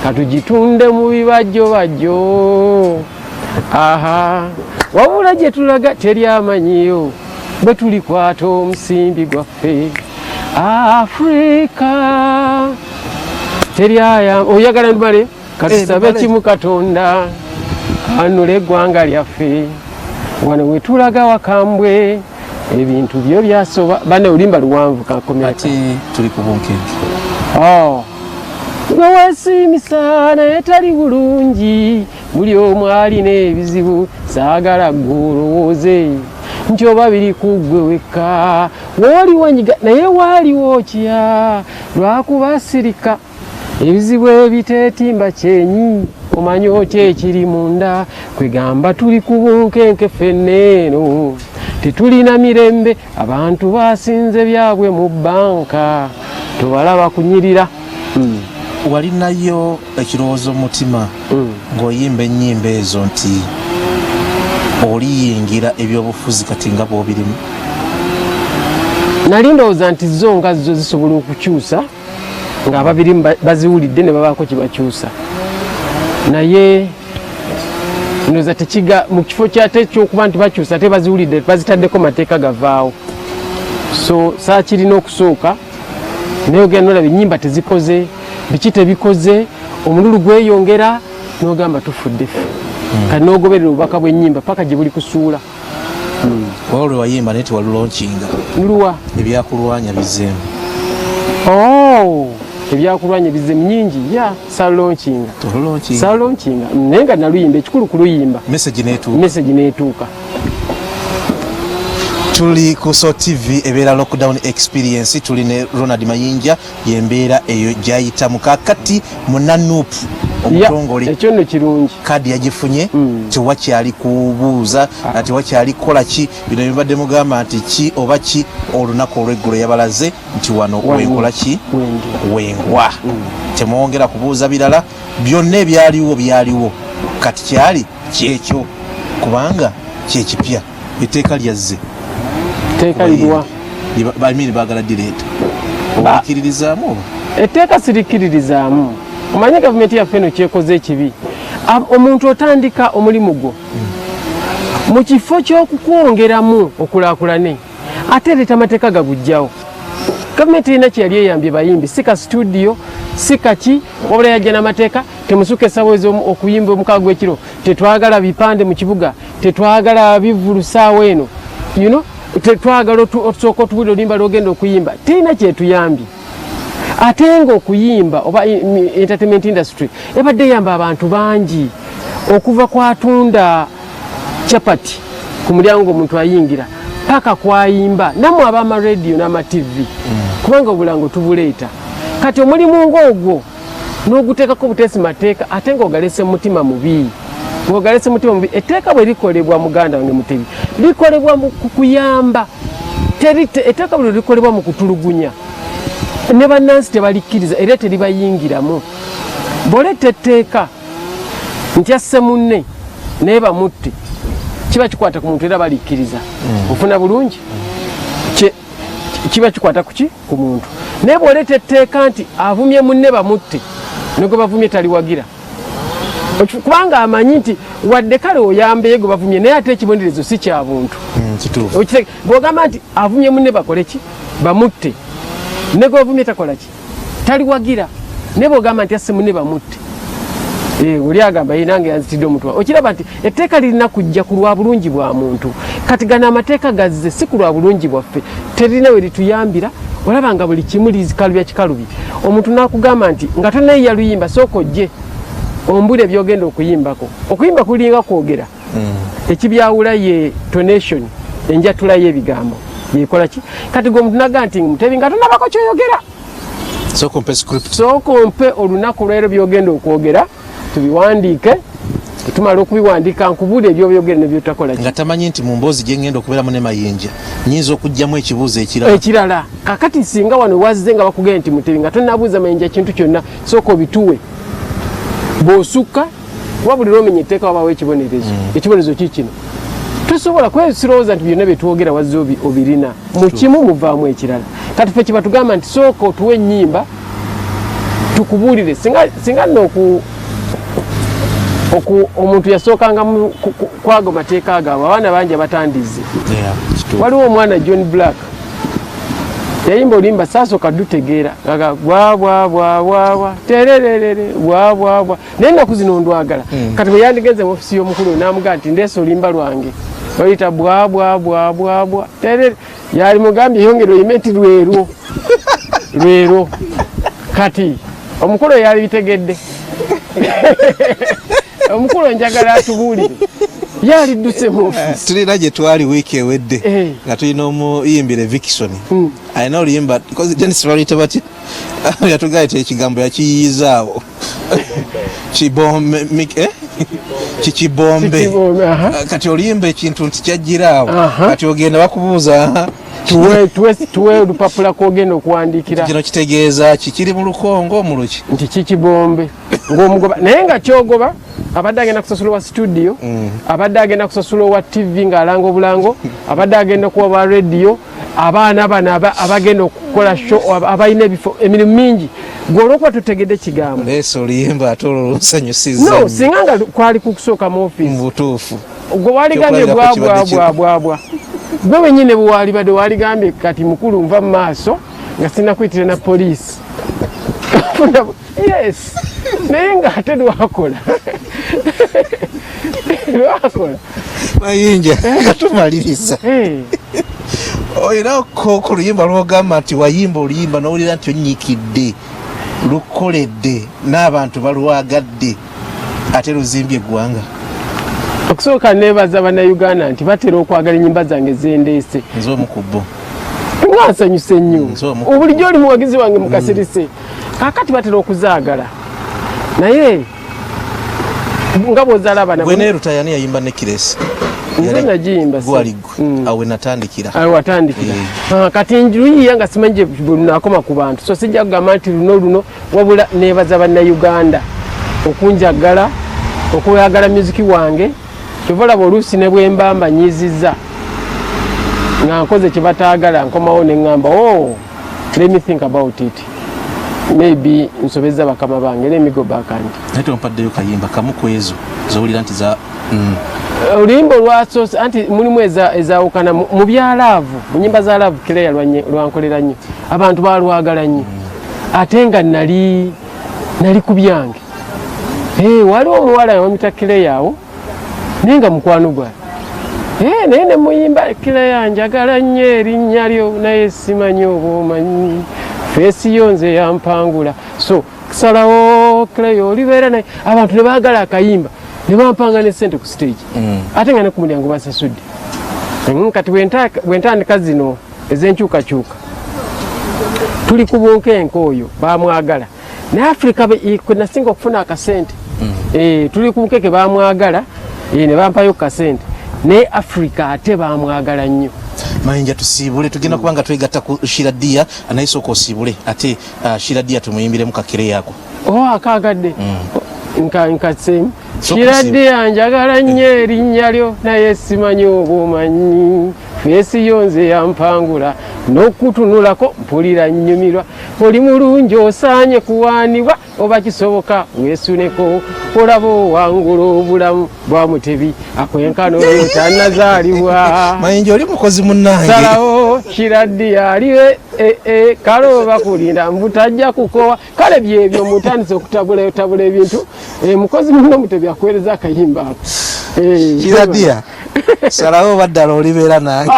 katugitunde mu bibajjo wabula gye tulaga teri amanyiyo bwe tulikwata omusimbi gwaffe Africa teri aya oyagala ndumale katusabe kimu Katonda anule eggwanga lyaffe wano we tulaga wakambwe ebintu byo byasoba bane olimba luwanvu kakomera ati tuli ku bunkenke gwe weesimisa naye tali bulungi buli omu alina ebizibu saagala gwolowooze nti oba biri ku ggwe wekka wooliwo nyiga naye waaliwo kya lwakuba sirika ebizibu ebiteetimba kyenyi omanyi otya ekiri munda kwegamba tuli ku bunkenke ffenneeno tetulina mirembe abantu basinze byabwe mu bbanka tubalaba kunyirira walinayo ekirowoozo mu mutima ng'oyimba ennyimba ezo nti oliyingira ebyobufuzi kati nga bw'obirimu? Nali ndowooza nti zo nga zo zisobola okukyusa ng'ababirimu baziwulidde ne babaako kye bakyusa naye ndowooza tekiga mu kifo kyate ky'okuba nti bakyusa ate baziwulidde bazitaddeko mateeka gavaawo so saakirina okusooka naye ogenda nolaba ennyimba tezikoze biki tebikoze omululu gweyongera n'ogamba tufudde ffe kati n'ogoberera obubaka bw'ennyimba paka gye buli kusuula olwe wayimba naye tewalulonkinga luwa ebyakulwanya bizeemu ebyakulwanya bizeemu nyingi salonkinga naye nga naluyimba ekikulu kuluyimba message neetuuka. Tuli ku So TV ebeera lockdown experience tuli ne Ronald Mayinja yembeera eyo gyayitamu kakati munanupu omutongole ekyo nno kirungi kadi yagifunye tewakyali kubuuza ati wakyali kukola ki bino bibadde mugamba nti ki oba ki olunaku olw'eggulo yabalaze nti wano wenkola ki wengwa temwongera kubuuza birala byonna byaliwo kati kyali kyekyo kubanga kyekipya etteeka lyazze etteeka lirwa balimi baagala direeta obakiririzaamu oba etteeka sirikiririzaamu omanyi gavumenti yaffe eno kyekoze ekibi omuntu otandika omulimu gwo mu kifo ky'okukwongeramu okulaakulane ate leeta amateeka gagujjawo gavumenti erina kyeyali eyambye bayimbi si ka studio si kaki wabula yajja n'amateeka temusuka essaawa okuyimba omukaaga gw'ekiro tetwagala bipande mu kibuga tetwagala bivulu saawa eno tetwagala otusooka otuwulira olimba lwogenda okuyimba terina kyetuyambye ate nga okuyimba oba entertainment industry ebadde eyamba abantu bangi okuva kwatunda chapati ku mulyango omuntu ayingira paka kwayimba namwe ab'amaradio n'amativi kubanga obulango tubuleeta kati omulimu ng'ogwo n'oguteekako obuteesi mateeka ate ng'ogalese mutima mubi etteeka bwe likolebwa muganda wange Mutebi likolebwa mu kukuyamba etteeka bwe likolebwa mu kutulugunya ne bannansi tebalikkiriza era teribayingiramu boleta etteeka nti asse munne naye bamutte kiba kikwata ku muntu era balikkiriza ofuna bulungi kiba kikwata ku muntu naye bwoleta etteeka nti avumye munne bamutte negwe bavumye taliwagira kubanga amanyi nti wadde kale oyambeyo gwe bavumye naye ate ekibonerezo si kya buntu bwogamba nti avumye munne bakoleki bamutte negwe bavumye takolaki taliwagira naye bwogamba nti asse munne bamutte oli agamba nange yanzitidde omutwa okiraba nti etteeka lirina kujja ku lwa bulungi bwa muntu kati gano amateeka gazze si ku lwa bulungi bwaffe terina we lituyambira olaba nga buli kimu lizikalubya kikalubye omuntu nakugamba nti nga tonayiya luyimba sooka ojje ombule byogenda okuyimbako okuyimba kulinga kwogera ekibyawula ye tonation enjatula y'ebigambo yekola ki kati gwe omuntu naga nti mutebi nga tonabako kyoyogera sooka ompe olunaku lwero byogenda okwogera tubiwandiike tumala okubiwandiika nkubuule ebyobyogere nebyotakola nga tamanyi nti mu mboozi gye ngenda okubeeramu ne mayinja nyinza okugjamu ekibuuzo ekirala kakati singa wano wazze nga bakugenda nti mutebi nga tonabuuza mayinja kintu kyonna sooka obituwe bw'osukka wabuli lwomenya etteeka wabawo ekibonerezo ekibonerezo kikino tosobola kwesirowooza nti byonna byetwogera wazze obirina mu kimu muvaamu ekirala kati fe kiba tugamba nti sooka otuwe ennyimba tukubuulire singa nno omuntu yasookanga kwago mateeka agaabwe abaana bangi abatandize waliwo omwana John Black yayimba olimba saasooka dutegeera gaga bwabwabwabwabwa terererere bwabwabwa naye ennaku zino ndwagala kati bwe yandigenze mu ofisi y'omukulu namugaa nti ndeesa olimba lwange oyita bwabwabwabwabwa terere yali mugambye yongera oyime nti lwero kati omukulu yali bitegedde omukulu njagala atubuulire yalidduse mu ofisi tulina gye twali wiiki ewedde nga tulina omuyimbire Vikison alina oluyimba Dennis baluyita bati yatugaita ekigambo yakiyizaawo kikibombe kati oluyimba ekintu nti kyajjiraawo kati ogenda bakubuuza tuwe olupapula kwogenda okuwandiikira kino kitegeeza kikiri mu lukongo mu luki nti kikibombe ng'omugoba naye nga kyogoba abadde agenda kusasula wa studio abadde agenda kusasula wa TV ng'alanga obulango abadde agenda kuwa ba radio abaana bano abagenda okukola show abalina ebifo emirimu mingi gw'olwokuba tutegedde kigambo leesa oluyimba ate olwo lusanyusiza no singa nga kwali kukusooka mu office mu butuufu gwe waligambye bwabwabwabwa gwe wenyine bwe walibadde waligambye kati mukulu nva mu maaso nga sina kuyitira na poliisi yes naye nga ate lwakola mayinja nga tumaliriza olina ku luyimba lwogamba nti wayimba oluyimba n'owulira nti onnyiikidde lukoledde n'abantu balwagadde ate luzimbye eggwanga okusooka neebaza bannayuganda nti batera okwagala ennyimba zange zendeese nze omu ku bo ngansanyusa ennyo obulijjo oli muwagizi wange mukasirise kaakati batera okuzaagala naye nga bw'ozaala abana gweneerutayani yayimba ne Kiresi nze nagiyimba awe natandikira kati njuyiya nga simanyi bwenakoma ku bantu so sijja kugamba nti luno wabula neebaza bannayuganda okunjagala okwagala muziki wange kyovalaba oluusi ne bwemba mbanyiziza nga nkoze kye bataagala nkomawo ne ŋŋamba let me think about it maybe nsobeza bakama bange let me go back and naye tompaddeyo kayimba kamu ku ezo zowulira nti za oluyimba olwasoose anti mulimu ezawukana mu byalaavu mu nyimba za laavu Kireya lwankolera nnyo abantu balwagala nnyo ate nga nali ku byange waliwo omuwala wamita Kireya awo naye nga mukwano gwa naye ne muyimba Kireya njagala nnyo erinnya lyo naye simanyi oba omanyi feesi yo nze yampangula so kisalawo Kireya olibeera naye abantu ne baagala akayimba ne bampanga ne ssente ku stage ate nga ne ku mulyango basasudde kati bwentandika zino ez'enkyukakyuka tuli ku bunkenke oyo bamwagala naye Africa kwe nasinga okufuna akasente tuli ku bunkeke bamwagala ne bampayo ku kasente naye Africa ate bamwagala nnyo mayinja tusiibule tugenda kubanga twegatta ku Shiradia anayisooka osiibule ate Shiradia tumuyimbiremu kakire yako akagadde nkasemu Shiradia njagala nnyo erinnya lyo naye simanyi oba omanyi feesi yo nze yampangula n'okutunulako mpulira nnyumirwa oli mulungi osaanye kuwaanibwa oba kisoboka weesuneko olaba owangula obulamu bwa Mutebi akwenkano tanazaalibwa mayinja oli mukozi munnange salawo Shiradia aliwe kalooba kulinda mbutajja kukowa kale byebyo mutandise okutabula ebintu mukozi munno Mutebi akwereza akayimba ako Shiradia salawo baddala olibeera nange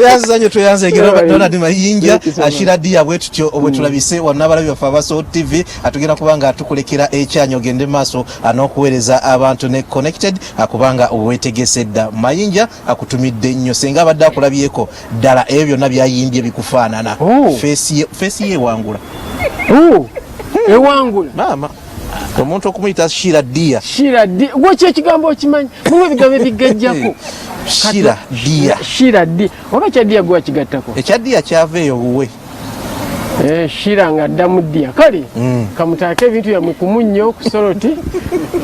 yazanyo tuyanzegera Donald Mayinja Shiradia bwe tutyo obwe tulabise wanabalabi bafa abaso TV atugenda kubanga atukulekera ekyanyo gende maso anokuwereza abantu ne connected akubanga wetegesedda Mayinja akutumidde nnyo senga abadde akulabyeko ddala ebyo nabyayimbye bikufaanana face ye wangula ewangula mama omuntu okumuyita Shiradia gwoki ekigambo okimanyi muwe ebigambo ebigejjako Shiradia oba ekyadia gwe wakigattako ekyadia kyaveeyo buwe Shira nga addamu ddia kale kamutaake ebintu byammwe kumunnyo kusoloti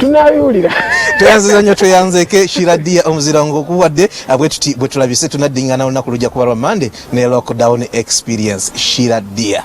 tunabiwulira tuyanziza nnyo tweyanzeeke Shiradia omuzirango okuwadde bwe tulabise tunaddingana olunaku lujja kuba lwa Monday ne lockdown experience Shiradia